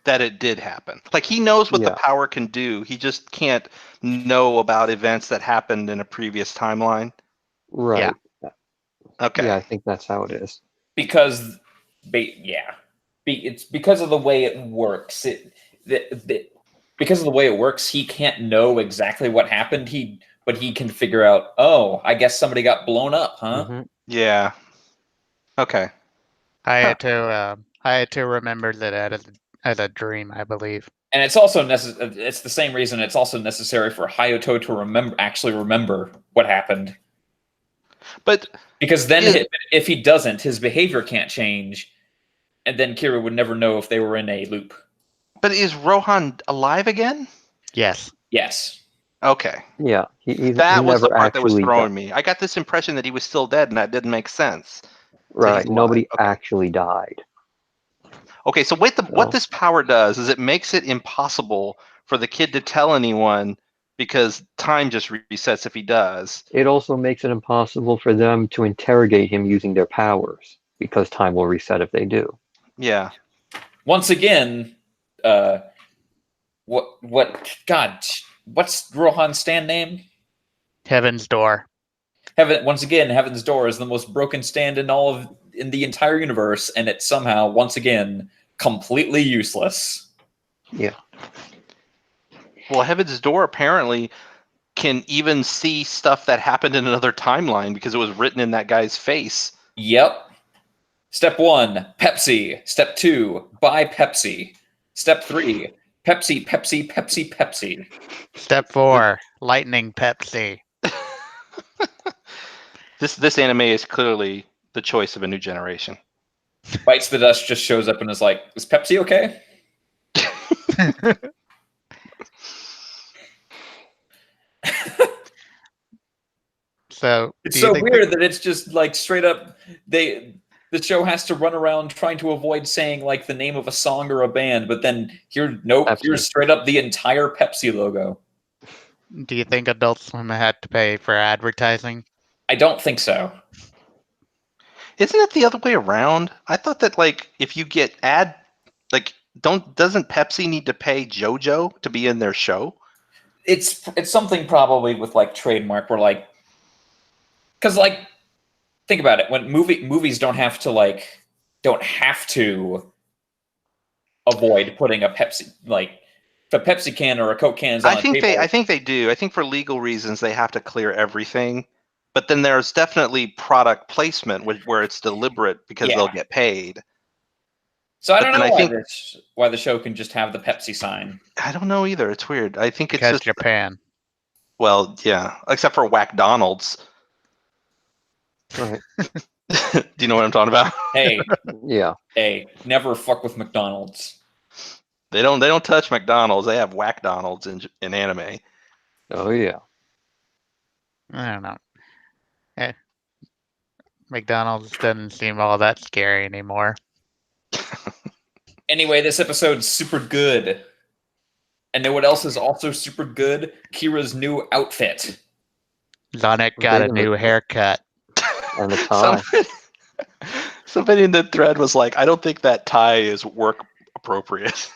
That it did happen. Like he knows what the Yeah. power can do. He just can't know about events that happened in a previous timeline. Right. Okay. Yeah, I think that's how it is. Because, it's because of the way it works. Because of the way it works, he can't know exactly what happened. But he can figure out. Oh, I guess somebody got blown up, huh? Mhm. Yeah. Okay. Hayato remembers it as a dream, I believe. And it's also It's the same reason it's also necessary for Hayato to actually remember what happened. But Because then, Is- if he doesn't, his behavior can't change, and then Kira would never know if they were in a loop. is Rohan alive again? Yes. Yes. Okay. Yeah, he That was the never part that was actually throwing me. I got this impression that he was still dead, and that didn't make sense. Right, he's alive. nobody Okay. actually died. Okay, so what No. this power does is it makes it impossible for the kid to tell anyone because time just resets if he does. It also makes it impossible for them to interrogate him using their powers because time will reset if they do. Yeah. Once again, what's Rohan's stand name? Heaven's Door. Heaven's Door is the most broken stand in the entire universe, and it's somehow once again completely useless. Yeah. Well, Heaven's Door apparently can even see stuff that happened in another timeline because it was written in that guy's face. Yep. Step 1, Pepsi. Step 2, buy Pepsi. Step 3, Pepsi, Pepsi, Pepsi, Pepsi. Step 4, lightning Pepsi. This anime is clearly the choice of a new generation. Bites the Dust just shows up and is like, is Pepsi okay? So It's do you so think weird that it's just like straight up the show has to run around trying to avoid saying like the name of a song or a band, but then here's straight up the entire Pepsi logo. do you think Adult Swim had to pay for advertising? I don't think so. Isn't it the other way around? I thought that like if you get doesn't Pepsi need to pay JoJo to be in their show? It's something probably with like trademark where like, because like think about it, when movies don't have to avoid putting a Pepsi, like the Pepsi can or a Coke can is on I think table. they do. I think for legal reasons they have to clear everything. But then there's definitely product placement where it's deliberate because Yeah. they'll get paid. So I But don't then know I why the show can just have the Pepsi sign. I don't know either. It's weird. I think Because it's just Japan. well, yeah, except for Whack-Donald's. Right. Do you know what I'm talking about? Hey, Yeah. hey, never fuck with McDonald's. They don't touch McDonald's. They have Whack-Donald's in anime. Oh yeah. I don't know. McDonald's doesn't seem all that scary anymore. Anyway, this episode's super good. And know what else is also super good? Kira's new outfit. Sonic got a new haircut. And a tie. Somebody in the thread was like, I don't think that tie is work appropriate.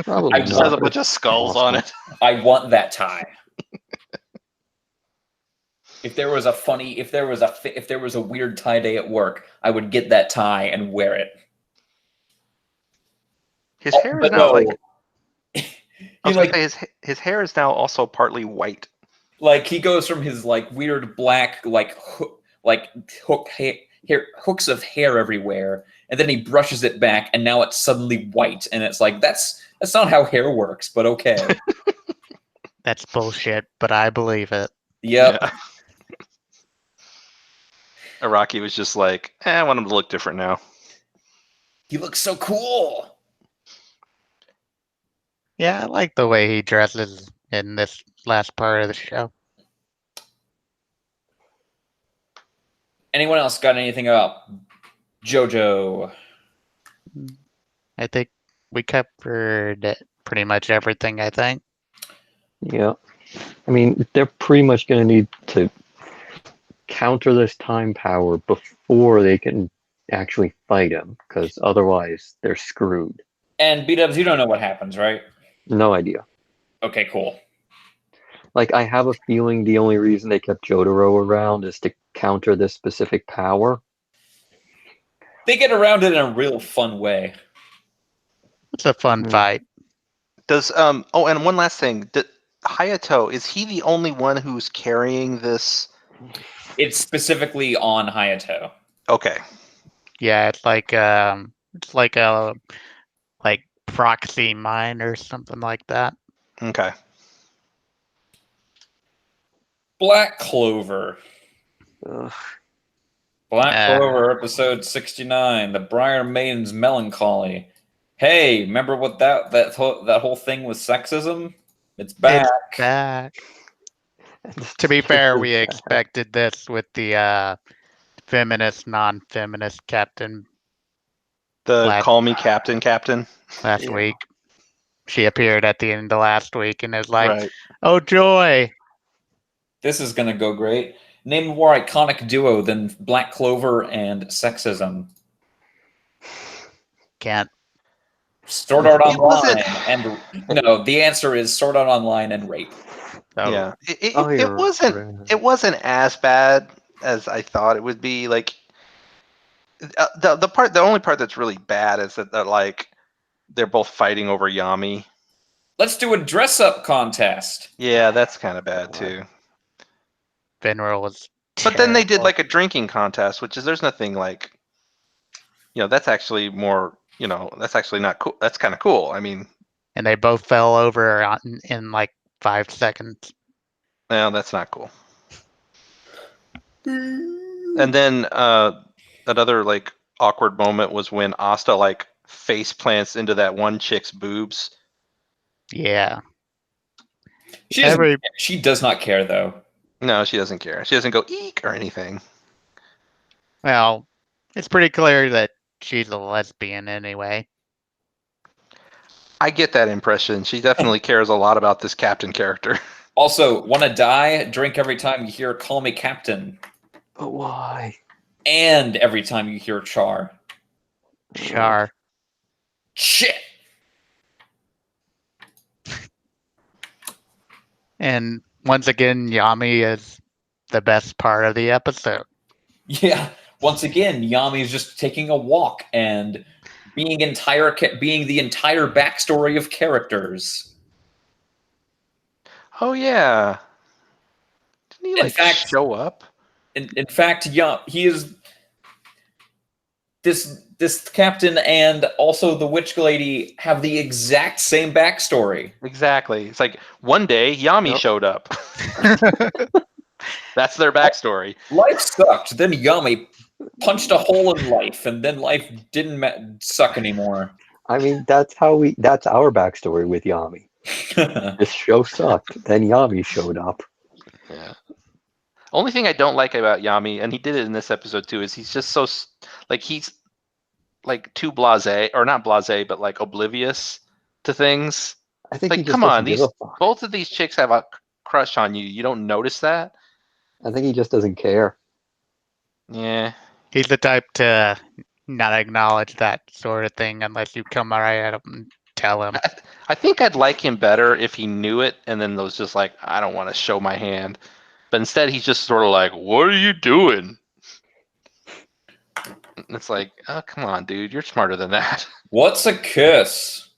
Probably It just not, has a but bunch of skulls on it. I want that tie. If there was a weird tie day at work, I would get that tie and wear it. His hair is But now no, like I was like gonna say his hair is now also partly white. like he goes from his like weird black hooks of hair everywhere, and then he brushes it back, and now it's suddenly white, and it's like that's not how hair works, but okay. That's bullshit, but I believe it. Yep. Yeah. Araki was just like, I want him to look different now. He looks so cool. Yeah, I like the way he dresses in this last part of the show. Anyone else got anything about JoJo? I think we covered pretty much everything, I think. Yeah. I mean, they're pretty much going to need to counter this time power before they can actually fight him, because otherwise they're screwed. And B-dubs, you don't know what happens, right? No idea. Okay, cool. Like, I have a feeling the only reason they kept Jotaro around is to counter this specific power. They get around it in a real fun way. It's a fun fight. Does and one last thing. Hayato, is he the only one who's carrying this? It's specifically on Hayato. Okay. Yeah, it's like a proxy mine or something like that. Okay. Black Clover. Ugh. Black Clover, episode 69, The Briar Maiden's Melancholy. Hey, remember what that whole thing was sexism? It's back. It's back. To be fair, we expected this with the feminist, non-feminist captain Call Me Captain last week. She appeared at the end of last week and is like, Right. oh joy. This is going to go great. Name a more iconic duo than Black Clover and sexism. Can't. Sword Art Online and no, the answer is Sword Art Online and rape. So Yeah, Oh, it you're wasn't right. it wasn't as bad as I thought it would be. Like the only part that's really bad is that they're both fighting over Yami. Let's do a dress-up contest. Yeah, that's kind of bad too. Finral was But then they did terrible. like a drinking contest, which is there's nothing like, that's actually more, that's actually not cool. That's kind of cool. I mean, And they both fell over in like 5 seconds. well, that's not cool. And then another like awkward moment was when Asta like face plants into that one chick's boobs. Yeah. She she does not care though. No, she doesn't care. She doesn't go eek or anything. Well, it's pretty clear that she's a lesbian anyway. I get that impression. She definitely cares a lot about this captain character. Also, want to die? Drink every time you hear "Call me Captain," But why? and every time you hear "Char." Char. Shit. And once again, Yami is the best part of the episode. Yeah. Once again, Yami is just taking a walk and being the entire backstory of characters. Oh yeah. Didn't he In like fact- show up? In fact, yeah, he is this captain and also the witch lady have the exact same backstory. Exactly. It's like one day Yami Yep. showed up. That's their backstory. Life sucked. Then Yami punched a hole in life, and then life didn't suck anymore. I mean, that's our backstory with Yami. This show sucked. Then Yami showed up. Yeah. Only thing I don't like about Yami, and he did it in this episode too, is he's just so he's like too blasé, or not blasé, but like oblivious to things. I think Like, he just come on, doesn't give a fuck. both of these chicks have a crush on you. You don't notice that? I think he just doesn't care. Yeah. He's the type to not acknowledge that sort of thing unless you come right at him and tell him. I think I'd like him better if he knew it and then was just like, I don't want to show my hand. But instead, he's just sort of like, what are you doing? And it's like, oh, come on, dude. You're smarter than that. What's a kiss?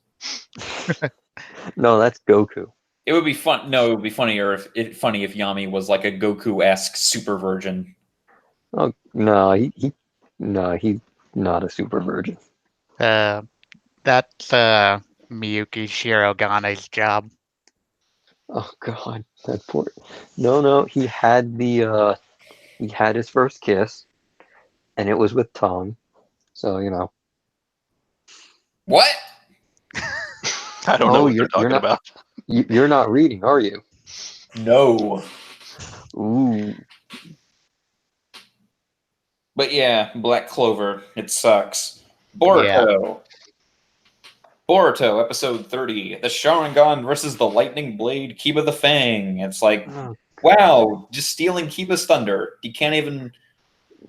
No, that's Goku. It would be fun. No, it would be funnier if Yami was like a Goku-esque super virgin. Oh no, he's not a super virgin. That's Miyuki Shirogane's job. Oh god, that poor. No, he had his first kiss, and it was with tongue. So What? I don't know Oh, what you're you're talking not- about. you're not reading, are you? No. Ooh. But yeah, Black Clover. It sucks. Boruto. Boruto, episode 30. The Sharingan versus the Lightning Blade, Kiba the Fang. It's like, Oh, wow, just stealing Kiba's thunder. You can't even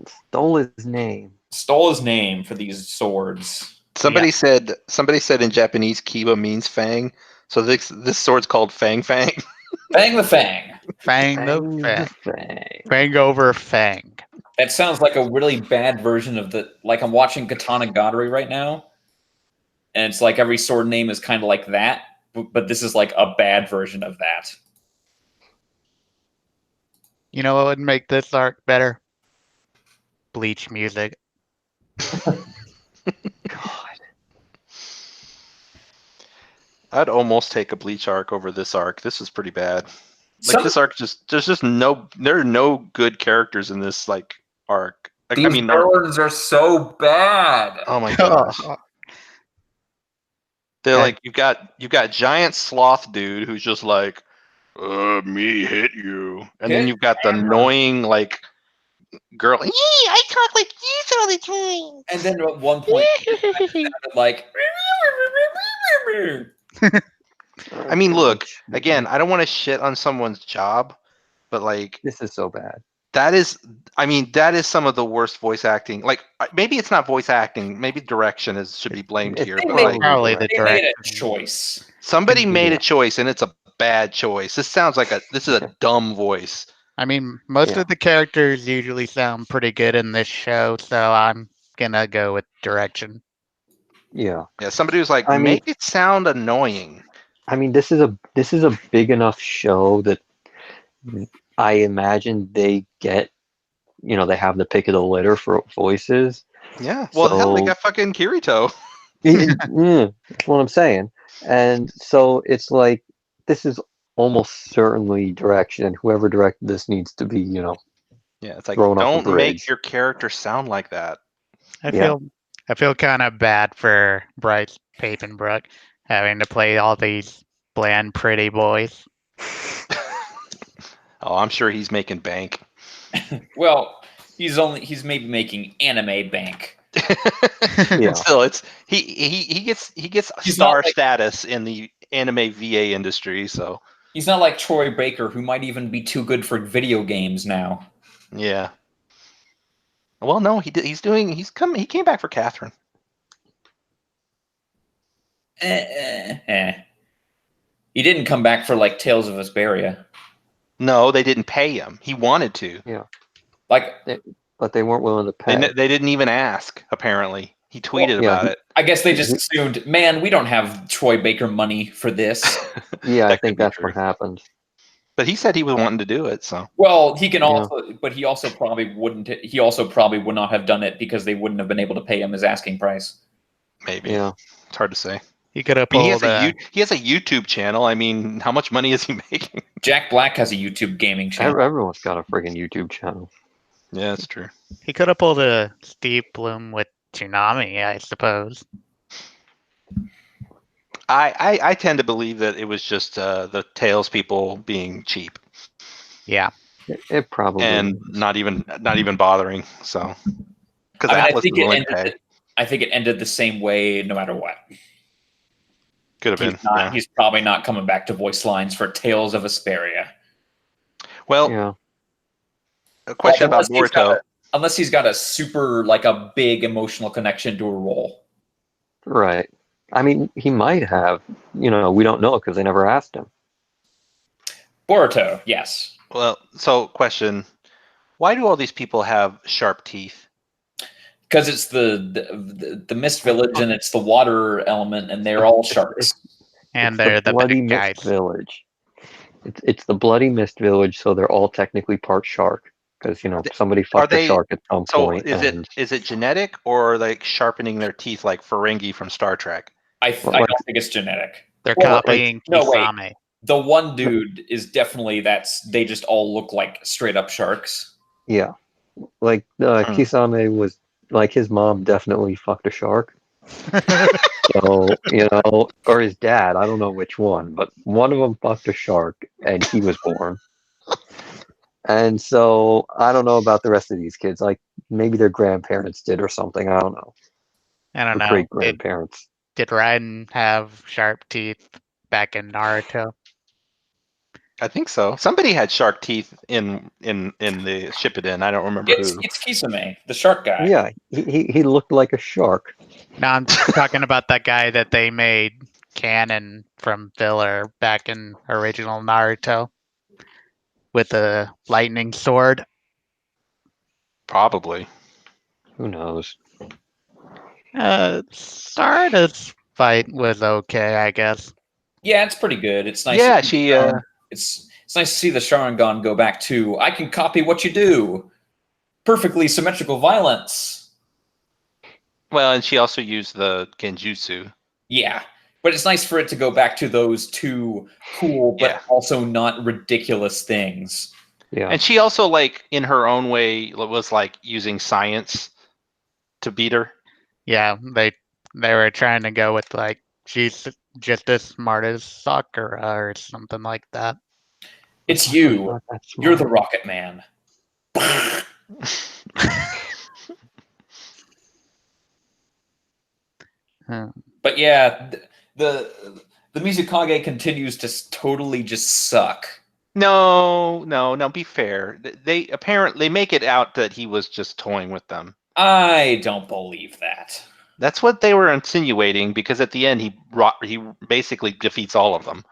stole his name. stole his name for these swords. Somebody said in Japanese, Kiba means fang. So this sword's called Fang Fang. Fang the Fang. Fang the Fang Fang. Fang. Fang over Fang. That sounds like a really bad version of like I'm watching Katana Godry right now. And it's like every sword name is kind of like that, but this is like a bad version of that. You know what would make this arc better? Bleach music. God. I'd almost take a Bleach arc over this arc. This is pretty bad. Like Some- this arc, there are no good characters in this like arc. Like, These villains are so bad. oh my gosh. They're like you've got giant sloth dude who's just like, me hit you, and then Hit you've got the hammer. annoying like girl. "Yee, I talk like this all the time." And then at one point, it sounded like. I mean, look, again, I don't want to shit on someone's job, but like This is so bad. that is some of the worst voice acting. Like maybe it's not voice acting, maybe direction should be blamed It's here. probably But like Probably the They made a direction. choice. somebody made Yeah. a choice, and it's a bad choice. This is a dumb voice. I mean, most Yeah. of the characters usually sound pretty good in this show, so I'm gonna go with direction. Yeah. Yeah, somebody was like, I mean, make it sound annoying. this is a big enough show that I imagine they get, they have the pick of the litter for voices. Yeah. Well, hell, they So got fucking Kirito. yeah, that's what I'm saying. And so it's like this is almost certainly direction. Whoever directed this needs to be, Yeah, it's like, thrown off a don't make bridge. your character sound like that. I Yeah. feel kind of bad for Bryce Papenbrook having to play all these bland, pretty boys. Oh, I'm sure he's making bank. Well, he's maybe making anime bank. Yeah. Still, he gets He's star not like- status in the anime VA industry. So He's not like Troy Baker, who might even be too good for video games now. yeah. Well, no, he came back for Catherine. He didn't come back for like Tales of Vesperia. No, they didn't pay him. He wanted to. Like, But they weren't willing to pay. They didn't even ask. Apparently, he tweeted yeah, about it. I guess they just assumed, man, we don't have Troy Baker money for this. Yeah, I That could think be that's true. what happened. But he said he was wanting to do it. So Well, he can Yeah. also, but he also probably wouldn't. He also probably would not have done it because they wouldn't have been able to pay him his asking price. maybe Yeah. it's hard to say. He could have I mean, pulled. he has a YouTube channel. I mean, how much money is he making? Jack Black has a YouTube gaming channel. Everyone's got a friggin' YouTube channel. Yeah, that's true. He could have pulled a Steve Bloom with Toonami, I suppose. I tend to believe that it was just the Tails people being cheap Yeah. It probably and is. not even bothering. So because I mean, Atlas was willing to pay. I think it ended the same way, no matter what. Could have been. Yeah. He's probably not coming back to voice lines for Tales of Vesperia. Well, Yeah. a question about Unless he's got Boruto. Unless he's got a super, like a big emotional connection to a role. Right. I mean, he might have. We don't know because they never asked him. Boruto, yes. Well, so question: why do all these people have sharp teeth? Because it's the Mist Village and it's the water element, and they're all sharks. And It's they're the Bloody bad Mist guys. Village. It's the Bloody Mist Village, so they're all technically part shark because somebody fucked a they- shark at some So point. is it genetic or like sharpening their teeth like Ferengi from Star Trek? I don't think it's genetic. They're Well, copying no, wait. Kisame. The one dude is definitely they just all look like straight up sharks. Yeah, like Kisame was like his mom definitely fucked a shark. So or his dad. I don't know which one, but one of them fucked a shark, and he was born. And so I don't know about the rest of these kids. Like maybe their grandparents did or something. I don't know. I don't Or know. great grandparents. Did Raiden have sharp teeth back in Naruto? I think so. Somebody had shark teeth in the Shippuden. I don't remember It's who. Kisame, the shark guy. Yeah, he looked like a shark. No, I'm talking about that guy that they made canon from filler back in original Naruto with a lightning sword. Probably. Who knows? Sarada's fight was okay, I guess. Yeah, it's pretty good. It's nice. Yeah, to she. It's nice to see the Sharingan go back to I can copy what you do. Perfectly symmetrical violence. Well, and she also used the genjutsu. Yeah. But it's nice for it to go back to those two cool but Yeah. also not ridiculous things. Yeah. And she also, like, in her own way, was like using science to beat her. Yeah, they were trying to go with like she's just as smart as Sakura or something like that. It's you. Not that You're the smart. Rocket Man. Hmm. But yeah, the Mizukage continues to totally just suck. No. Be fair. They apparently make it out that he was just toying with them. I don't believe that. That's what they were insinuating, because at the end he basically defeats all of them.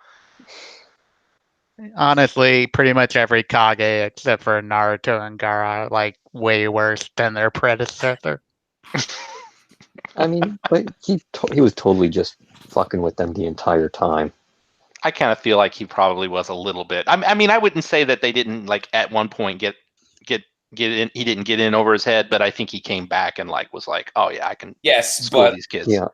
Honestly, pretty much every Kage except for Naruto and Gaara are like way worse than their predecessor. I mean, but he was totally just fucking with them the entire time. I kind of feel like he probably was a little bit. I mean, I wouldn't say that they didn't like at one point get in. He didn't get in over his head, but I think he came back and like was like, oh yeah, I can Yes, school but these kids. Yeah.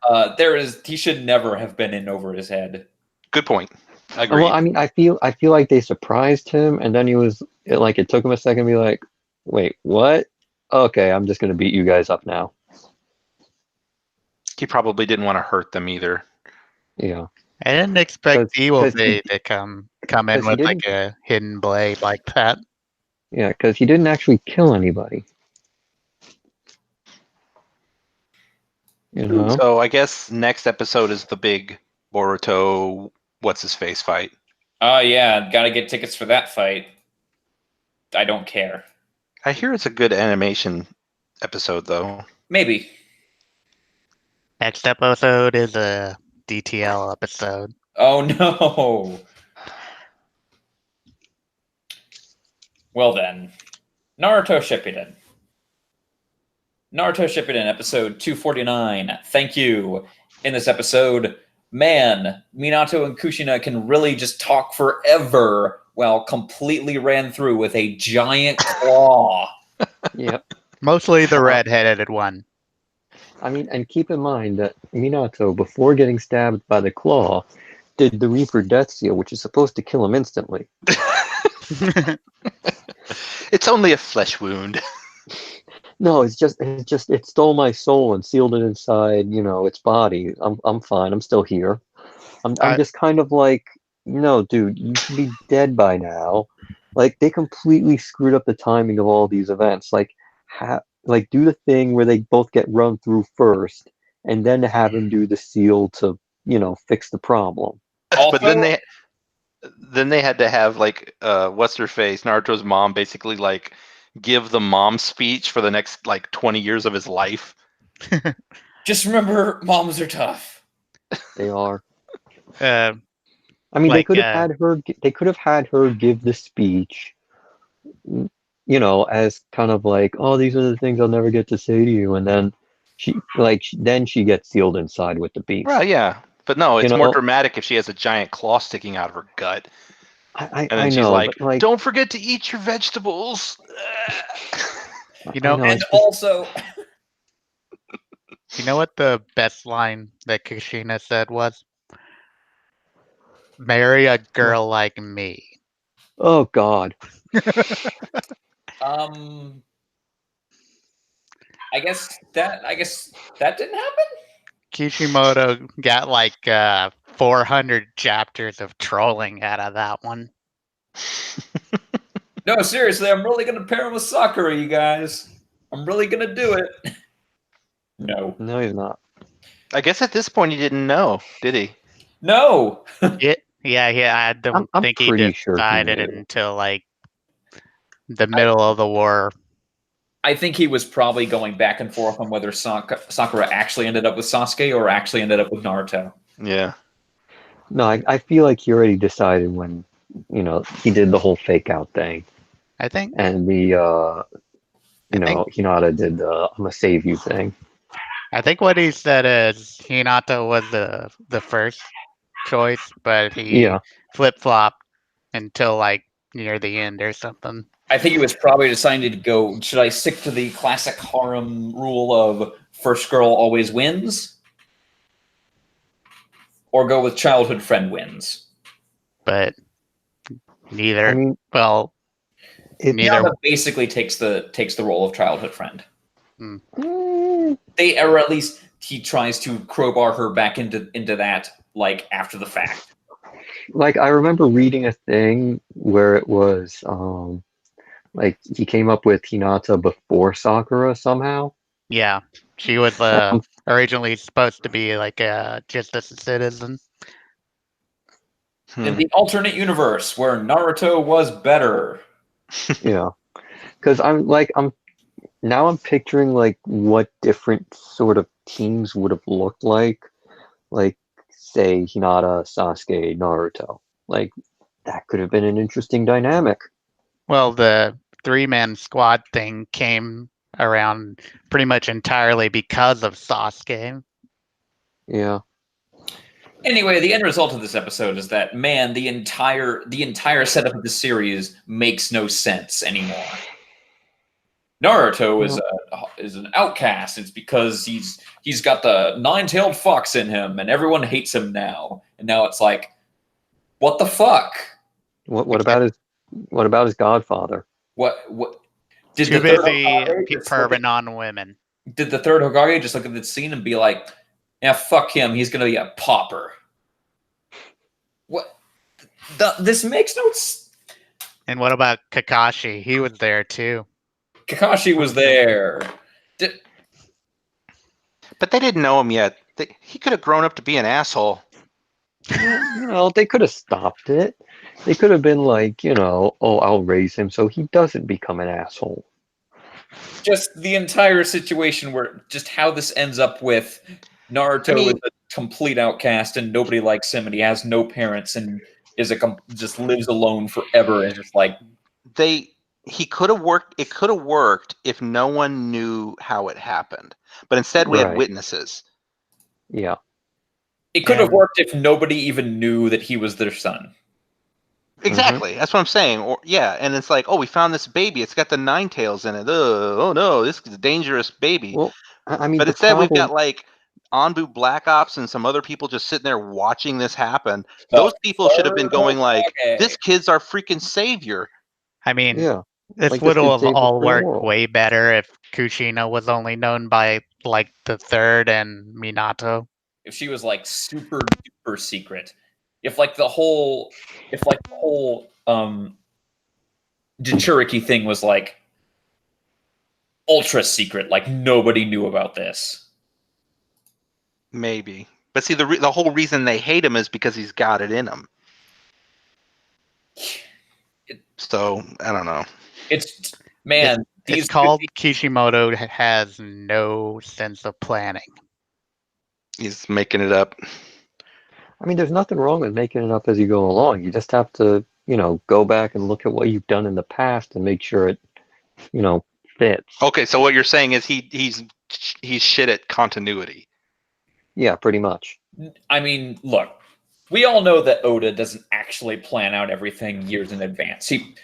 he should never have been in over his head. Good point. Agreed. Well, I mean, I feel like they surprised him, and then he was like, it took him a second to be like, wait, what? Okay, I'm just gonna beat you guys up now. He probably didn't want to hurt them either. Yeah. I didn't expect 'Cause- Evil 'cause he- Day to come 'cause in he with like a hidden blade like that. Yeah, because he didn't actually kill anybody. You know? So I guess next episode is the big Boruto what's his face fight. Oh yeah, gotta get tickets for that fight. I don't care. I hear it's a good animation episode though. Maybe. Next episode is a DTL episode. Oh no. Well then, Naruto Shippuden. Naruto Shippuden episode 249. Thank you. In this episode, man, Minato and Kushina can really just talk forever while completely ran through with a giant claw. Yeah. Mostly the red-headed one. I mean, and keep in mind that Minato, before getting stabbed by the claw, did the Reaper Death Seal, which is supposed to kill him instantly. It's only a flesh wound. No, it stole my soul and sealed it inside, its body. I'm fine. I'm still here. I'm just kind of like, no, dude, you should be dead by now. Like, they completely screwed up the timing of all these events. Like, do the thing where they both get run through first, and then have him do the seal to, fix the problem. Also, But then they had to have like what's her face, Naruto's mom, basically like give the mom speech for the next like 20 years of his life. just remember, moms are tough. They are. Uh, I mean, Like, they could have had her. They could have had her give the speech, as kind of like, "Oh, these are the things I'll never get to say to you," and then then she gets sealed inside with the beast. Well, yeah. But no, it's You more know? dramatic if she has a giant claw sticking out of her gut. I And then she's know, like, but like, don't forget to eat your vegetables. You know, I know, And it's just- also, you know what the best line that Kushina said was? Marry a girl like me. oh God, I guess that didn't happen. Kishimoto got like 400 chapters of trolling out of that one. No, seriously, I'm really gonna pair him with Sakura, you guys. I'm really gonna do it. No. no, he's not. I guess at this point he didn't know, did he? No. I don't I'm think he pretty sure he decided knew. until like the middle of the war. I think he was probably going back and forth on whether Sakura actually ended up with Sasuke or actually ended up with Naruto. Yeah. No, I feel like he already decided when, he did the whole fake out thing, I think. and the Hinata did the "I'm gonna save you" thing. I think what he said is Hinata was the first choice, but he Yeah. flip flopped until like near the end or something. I think he was probably deciding to go, should I stick to the classic harem rule of first girl always wins? Or go with childhood friend wins? But neither. I mean, well, neither. Hinata basically takes the role of childhood friend. mm, Or at least he tries to crowbar her back into that, like, after the fact. like I remember reading a thing where it was like he came up with Hinata before Sakura somehow. Yeah, she was originally supposed to be like just a citizen. In the alternate universe where Naruto was better. Yeah, because I'm picturing like what different sort of teams would have looked like say Hinata, Sasuke, Naruto. Like That could have been an interesting dynamic. Well, the 3-man squad thing came around pretty much entirely because of Sasuke. Yeah. Anyway, the end result of this episode is that, man, the entire setup of the series makes no sense anymore. Naruto is an outcast. It's because he's got the 9-tailed fox in him, and everyone hates him now. And now it's like, what the fuck? What about his godfather? What did Too the third busy Hokage just look perving on women. did the third Hokage just look at the scene and be like, yeah, fuck him, he's gonna be a pauper? What? This makes no sense. And what about Kakashi? He was there too. Kakashi was there. But they didn't know him yet. He could have grown up to be an asshole. They could have stopped it. They could have been like, oh, I'll raise him so he doesn't become an asshole. Just the entire situation where just how this ends up with Naruto is a complete outcast and nobody likes him and he has no parents and just lives alone forever and just like he could have worked. It could have worked if no one knew how it happened, but instead we had witnesses. Yeah. It could have worked if nobody even knew that he was their son. Exactly. That's what I'm saying. And it's like, oh, we found this baby. It's got the 9 tails in it. Oh no, this is a dangerous baby. Well, I mean, but instead we've got like Anbu Black Ops and some other people just sitting there watching this happen. Those people should have been going like, this kid's our freaking savior. I mean, yeah. this Like, would this could have save the all free worked world. way better if Kushina was only known by like the third and Minato. If she was like super duper secret. If the whole Jinchuriki thing was like ultra secret, like nobody knew about this. Maybe. But see, the whole reason they hate him is because he's got it in him. So, I don't know. It's called Kishimoto has no sense of planning. He's making it up. I mean, there's nothing wrong with making it up as you go along. You just have to, go back and look at what you've done in the past and make sure it, fits. Okay, so what you're saying is he's shit at continuity. Yeah, pretty much. I mean, look, we all know that Oda doesn't actually plan out everything years in advance. Some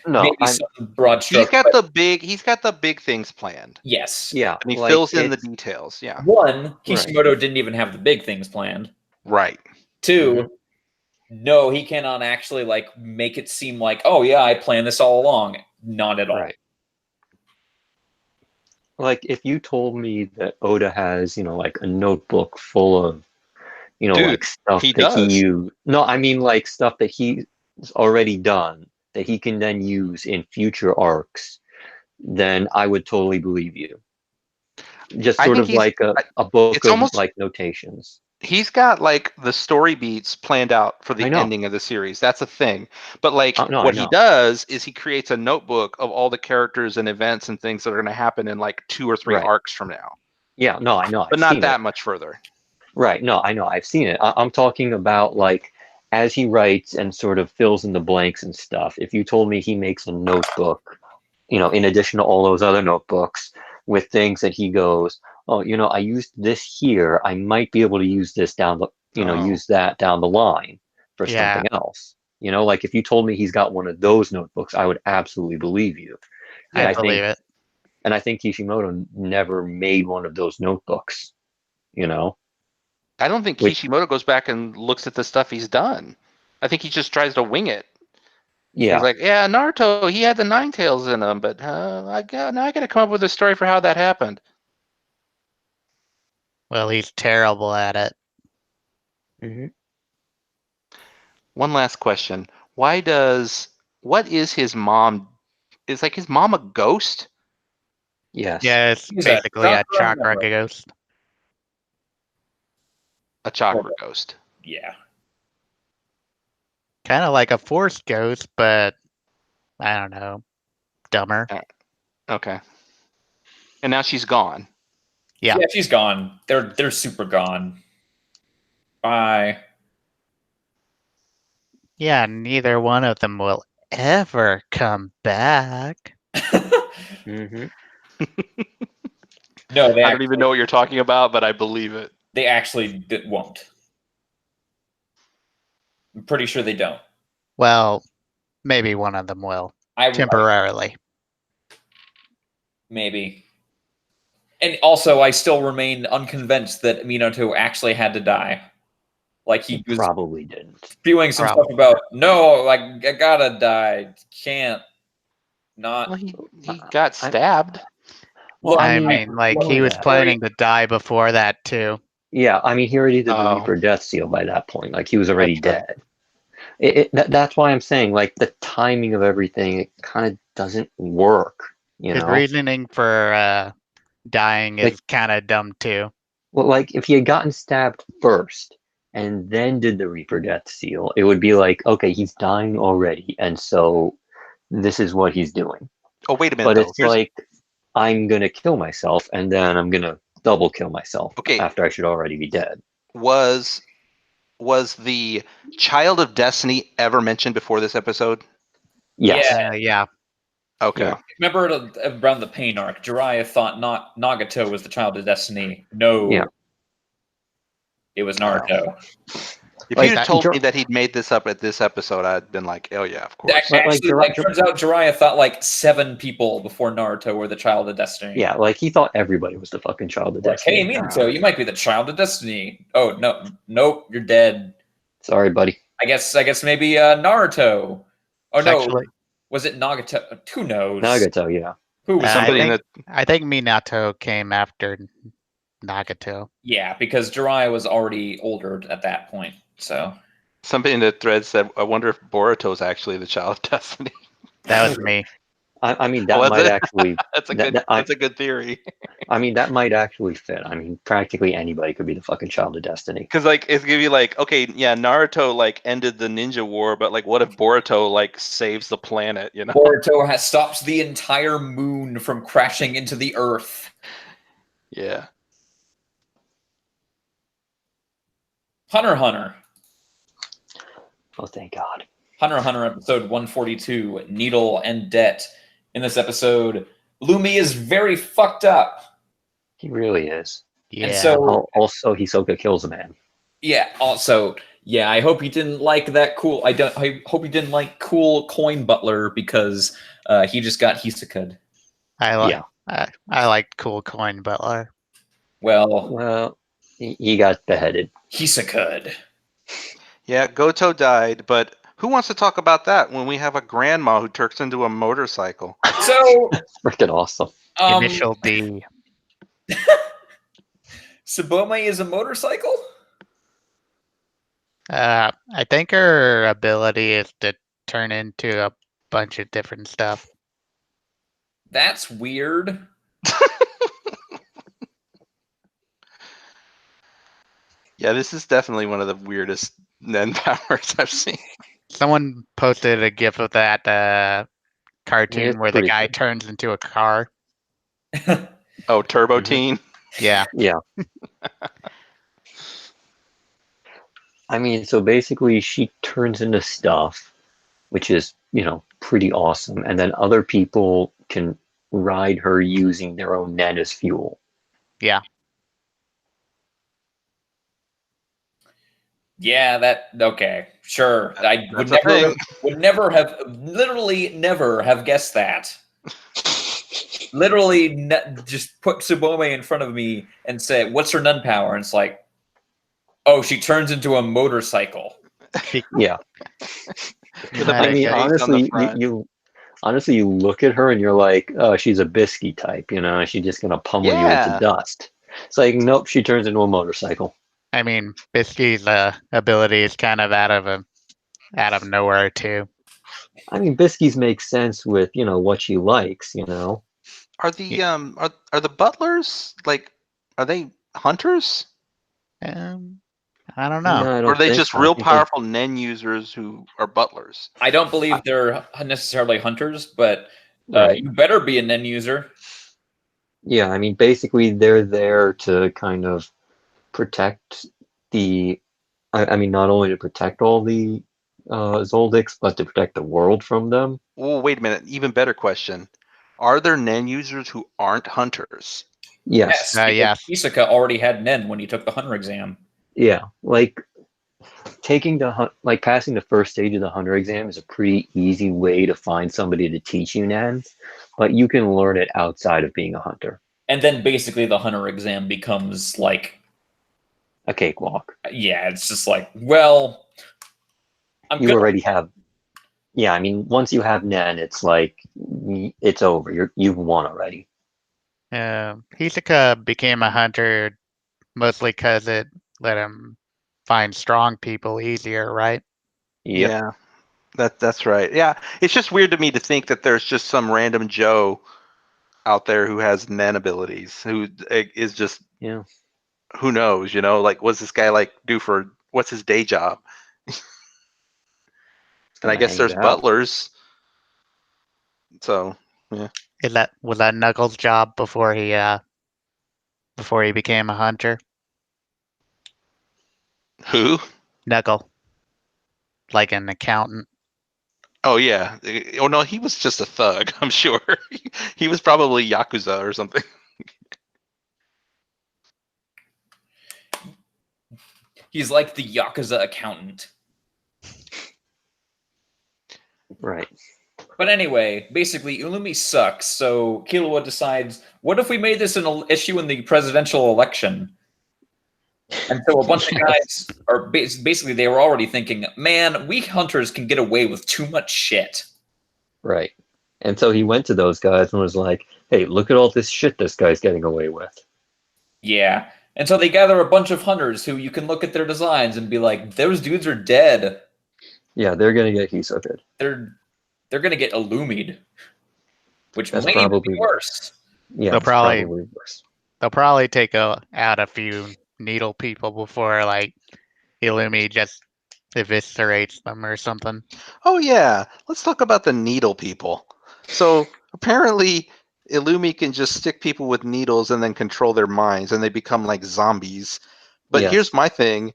broad strokes. He's got the big things planned. Yes. Yeah. And he fills in the details. Yeah. One, Kishimoto didn't even have the big things planned. Right. Two, no, he cannot actually like make it seem like, oh yeah, I planned this all along. Not at all. Right. Like if you told me that Oda has, like a notebook full of, like stuff that he used. No, I mean like stuff that he's already done that he can then use in future arcs, then I would totally believe you. Just sort of like a book of almost like notations. He's got like the story beats planned out for the ending of the series. That's a thing. But like what he does is he creates a notebook of all the characters and events and things that are going to happen in like 2 or 3 arcs from now. Yeah, no, I know. But not that much further. Right. No, I know. I've seen it. I'm talking about like as he writes and sort of fills in the blanks and stuff. If you told me he makes a notebook, in addition to all those other notebooks with things that he goes, oh, I used this here. I might be able to use this down the, use that down the line for something else. Like if you told me he's got one of those notebooks, I would absolutely believe you. I believe it. And I think Kishimoto never made one of those notebooks, I don't think Kishimoto goes back and looks at the stuff he's done. I think he just tries to wing it. Yeah. He's like, yeah, Naruto, he had the 9 tails in him, but now I got to come up with a story for how that happened. Well, he's terrible at it. Mm-hmm. One last question. What is his mom? Is like his mom a ghost? Yes. Yeah, it's basically a chakra ghost. A chakra ghost. Yeah. Kind of like a force ghost, but I don't know, dumber. Okay. And now she's gone. Yeah, she's gone. They're super gone. Bye. Yeah, neither one of them will ever come back. Hmm. No, I don't even know what you're talking about, but I believe it. they actually won't. I'm pretty sure they don't. Well, maybe one of them will I temporarily. maybe. And also, I still remain unconvinced that Minato actually had to die. Like He he was probably didn't. spewing some stuff about no, like I gotta die, can't not. Well, he got stabbed. Well, I mean, like well, he was yeah. planning to die before that too. Yeah, I mean, he already did the Oh. Reaper Death Seal by that point. Like, he was already That's right. dead. That's why I'm saying, like, the timing of everything, it kind of doesn't work, you His know? reasoning for dying Like- is kind of dumb too. Well, like, if he had gotten stabbed first and then did the Reaper Death Seal, it would be like, okay, he's dying already, and so this is what he's doing. Oh, wait a minute, But though. it's like, I'm gonna kill myself, and then I'm gonna double kill myself Okay. after I should already be dead. Was the Child of Destiny ever mentioned before this episode? Yes. Yeah. Okay. Yeah. Remember around the pain arc, Jiraiya thought Nagato was the child of destiny. No, Yeah. it was Naruto. If Like you had that- told me that he'd made this up at this episode, I'd been like, oh yeah, of course. Actually, like, turns out Jiraiya thought like 7 people before Naruto were the child of destiny. Yeah, like he thought everybody was the fucking child of Like, hey, destiny. Minato, you might be the child of destiny. Oh no, nope, you're dead. Sorry, buddy. I guess maybe Naruto. Oh no, Actually, was it Nagato? Who knows? Nagato, yeah. Who was Somebody in I think Minato came after Nagato. Yeah, because Jiraiya was already older at that point. So somebody in the thread said, I wonder if Boruto's actually the Child of Destiny. That was me. I mean, that Was might it? actually. That's a That- good. that- That's a good theory. I mean, that might actually fit. I mean, practically anybody could be the fucking child of destiny. Because like it's gonna be like, okay, yeah, Naruto like ended the ninja war, but like, what if Boruto like saves the planet? You know? Boruto stops the entire moon from crashing into the earth. Yeah. Hunter x Hunter. Oh, thank God. Hunter x Hunter episode 142, Needle and Debt. In this episode, Lumi is very fucked up. He really is. Yeah. And so, Also, Hisoka kills a man. yeah, also, yeah, I hope he didn't like that cool. I hope he didn't like cool coin butler because he just got Hisaka'd. Yeah. I liked Cool Coin Butler. Well, he got beheaded. Hisaka'd. Yeah, Goto died, but who wants to talk about that when we have a grandma who turns into a motorcycle? So, That's freaking awesome. Initial D. Tsubome is a motorcycle? I think her ability is to turn into a bunch of different stuff. That's weird. Yeah, this is definitely one of the weirdest Nen powers I've seen. Someone posted a GIF of that cartoon it's where the pretty guy cool. turns into a car. Oh, Turbo Teen. Yeah. Yeah. I mean, so basically, she turns into stuff, which is, pretty awesome. And then other people can ride her using their own net as fuel. Yeah. Yeah, okay, sure. I That's a thing. literally never have guessed that. Literally, just put Tsubome in front of me and say, "What's her nun power?" And it's like, oh, she turns into a motorcycle. Yeah. With a I big mean, face on the honestly, front. you look at her and you're like, oh, she's a bisky type, she's just gonna pummel you into Yeah. dust. It's like, nope, she turns into a motorcycle. I mean, Bisky's ability is kind of out of nowhere too. I mean, biskies make sense with what she likes. Are the are the butlers like, are they hunters? I don't know. No, I Or don't are they think just so. I real think powerful Nen users who are butlers? I don't believe they're necessarily hunters, but Right. you better be an end user. Yeah, I mean, basically, they're there to kind of protect I mean, not only to protect all the Zoldyck's, but to protect the world from them. Oh, wait a minute. Even better question. Are there Nen users who aren't hunters? Yes. Yes, because Yes. Kisaka already had Nen when he took the hunter exam. Yeah. Like passing the first stage of the hunter exam is a pretty easy way to find somebody to teach you Nen, but you can learn it outside of being a hunter. And then basically the hunter exam becomes like, A cakewalk. yeah, it's just like, well, I'm You gonna. already have. Yeah, I mean, once you have Nen, it's like it's over. You've won already. Hisoka became a hunter mostly because it let him find strong people easier, right? Yep. Yeah, that's right. Yeah, it's just weird to me to think that there's just some random Joe out there who has Nen abilities, who is just Yeah. who knows, like what's this guy like do for what's his day job? And I Gonna guess hang there's it out. butlers. So yeah. Was that Knuckles' job before he became a hunter? Who? Knuckle, like an accountant. Oh yeah. Oh no, he was just a thug, I'm sure. He was probably Yakuza or something. He's like the Yakuza accountant. Right. But anyway, basically, Ulumi sucks, so Killua decides, what if we made this an issue in the presidential election? And so a bunch of guys are basically, they were already thinking, man, we hunters can get away with too much shit. Right. And so he went to those guys and was like, "Hey, look at all this shit this guy's getting away with." Yeah. And so they gather a bunch of hunters who you can look at their designs and be like, those dudes are dead. Yeah, they're gonna get Hisoka. They're gonna get Illumied, which That's may even be probably worse. yeah, They'll it's probably probably worse. they'll probably take out a few needle people before like Illumi just eviscerates them or something. Oh yeah. Let's talk about the needle people. So apparently Illumi can just stick people with needles and then control their minds and they become like zombies. But Yes. here's my thing.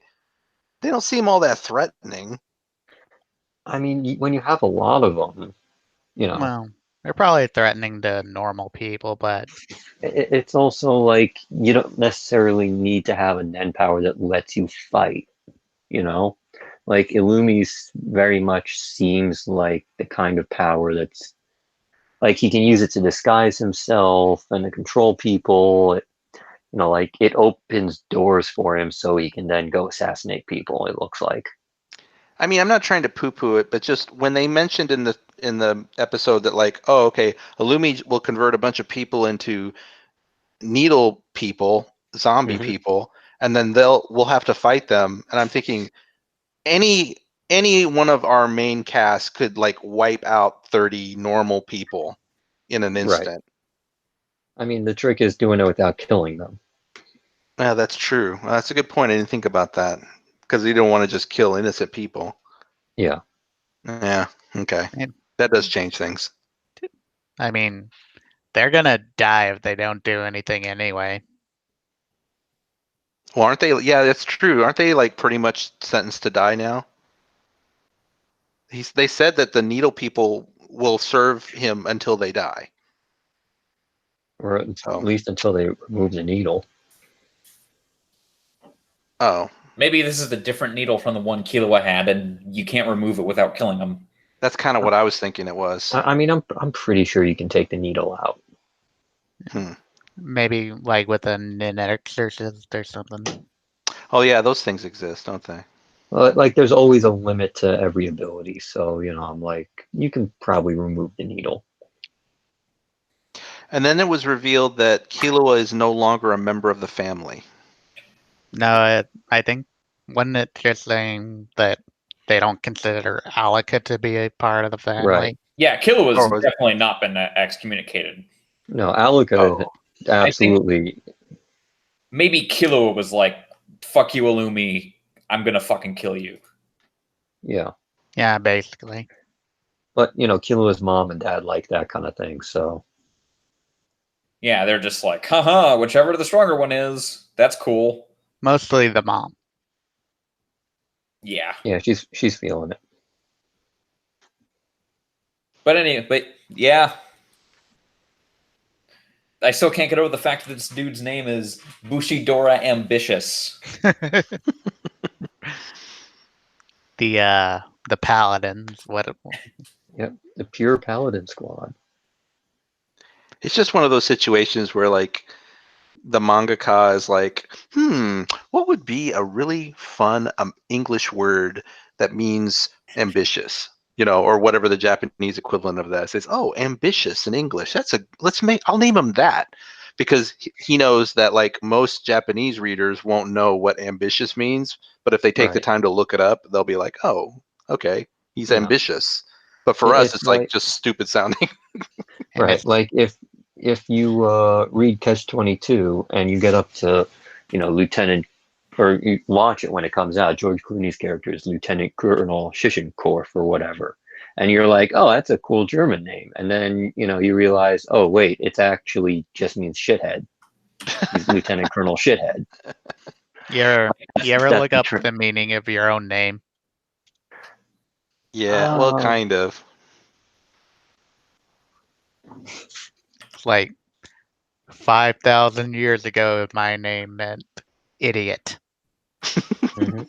They don't seem all that threatening. I mean, when you have a lot of them, Well, they're probably threatening to normal people, but it's also like you don't necessarily need to have a Nen power that lets you fight. You know, like Illumi's very much seems like the kind of power that's like he can use it to disguise himself and to control people. Like it opens doors for him so he can then go assassinate people, it looks like. I mean, I'm not trying to poo-poo it, but just when they mentioned in the episode that like, oh, okay, Illumi will convert a bunch of people into needle people, zombie Mhm. people, and then we'll have to fight them. And I'm thinking any one of our main cast could like wipe out 30 normal people in an Right. instant. I mean, the trick is doing it without killing them. Yeah, that's true. That's a good point. I didn't think about that because you don't want to just kill innocent people. Yeah. Yeah. Okay. And- That does change things. I mean, they're gonna die if they don't do anything anyway. Well, aren't they? Yeah, that's true. Aren't they like pretty much sentenced to die now? They said that the needle people will serve him until they die. Or at So, least until they remove the needle. oh, Maybe this is the different needle from the one Killua had, and you can't remove it without killing him. that's kind of what I was thinking it was. I mean, I'm pretty sure you can take the needle out. Maybe like with a nin exorcist or something. Oh yeah, those things exist, don't they? Well, like, there's always a limit to every ability, so I'm like, you can probably remove the needle. And then it was revealed that Killua is no longer a member of the family. No, I think wasn't it just saying that they don't consider Alaka to be a part of the family? Right. Yeah, Killua's Or was it- definitely not been excommunicated. No, Alaka Oh. absolutely. Maybe Killua was like, fuck you, Illumi, I'm gonna fucking kill you. Yeah. Yeah, basically. But, Killua's mom and dad like that kind of thing, so. Yeah, they're just like, haha, whichever the stronger one is, that's cool. Mostly the mom. Yeah. Yeah, she's feeling it. But yeah. I still can't get over the fact that this dude's name is Bushidora Ambitious. The paladins. What? Yep, the pure paladin squad. It's just one of those situations where like the mangaka is like, what would be a really fun English word that means ambitious? Or whatever the Japanese equivalent of that says. Oh, ambitious in English. I'll name him that, because he knows that like most Japanese readers won't know what ambitious means, but if they take the Right. time to look it up, they'll be like, oh, okay, he's Yeah. ambitious. But for us, It's it's like just stupid sounding. And right. it's Like if you read Catch-22 and you get up to, Lieutenant, or you watch it when it comes out, George Clooney's character is Lieutenant Colonel Shishenkorf or whatever. And you're like, oh, that's a cool German name. And then, you realize, oh, wait, it's actually just means shithead. He's Lieutenant Colonel Shithead. you ever That's look up the the meaning of your own name? Yeah, well, Um, kind of. It's like 5,000 years ago, my name meant idiot. mhm.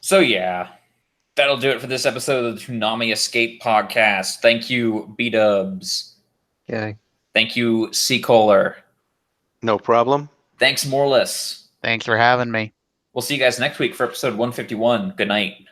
So yeah, that'll do it for this episode of the Toonami Escape Podcast. Thank you, B-Dubs. Okay. Thank you, C-Kohler. No problem. Thanks, Morless. Thanks for having me. We'll see you guys next week for episode 151. Good night.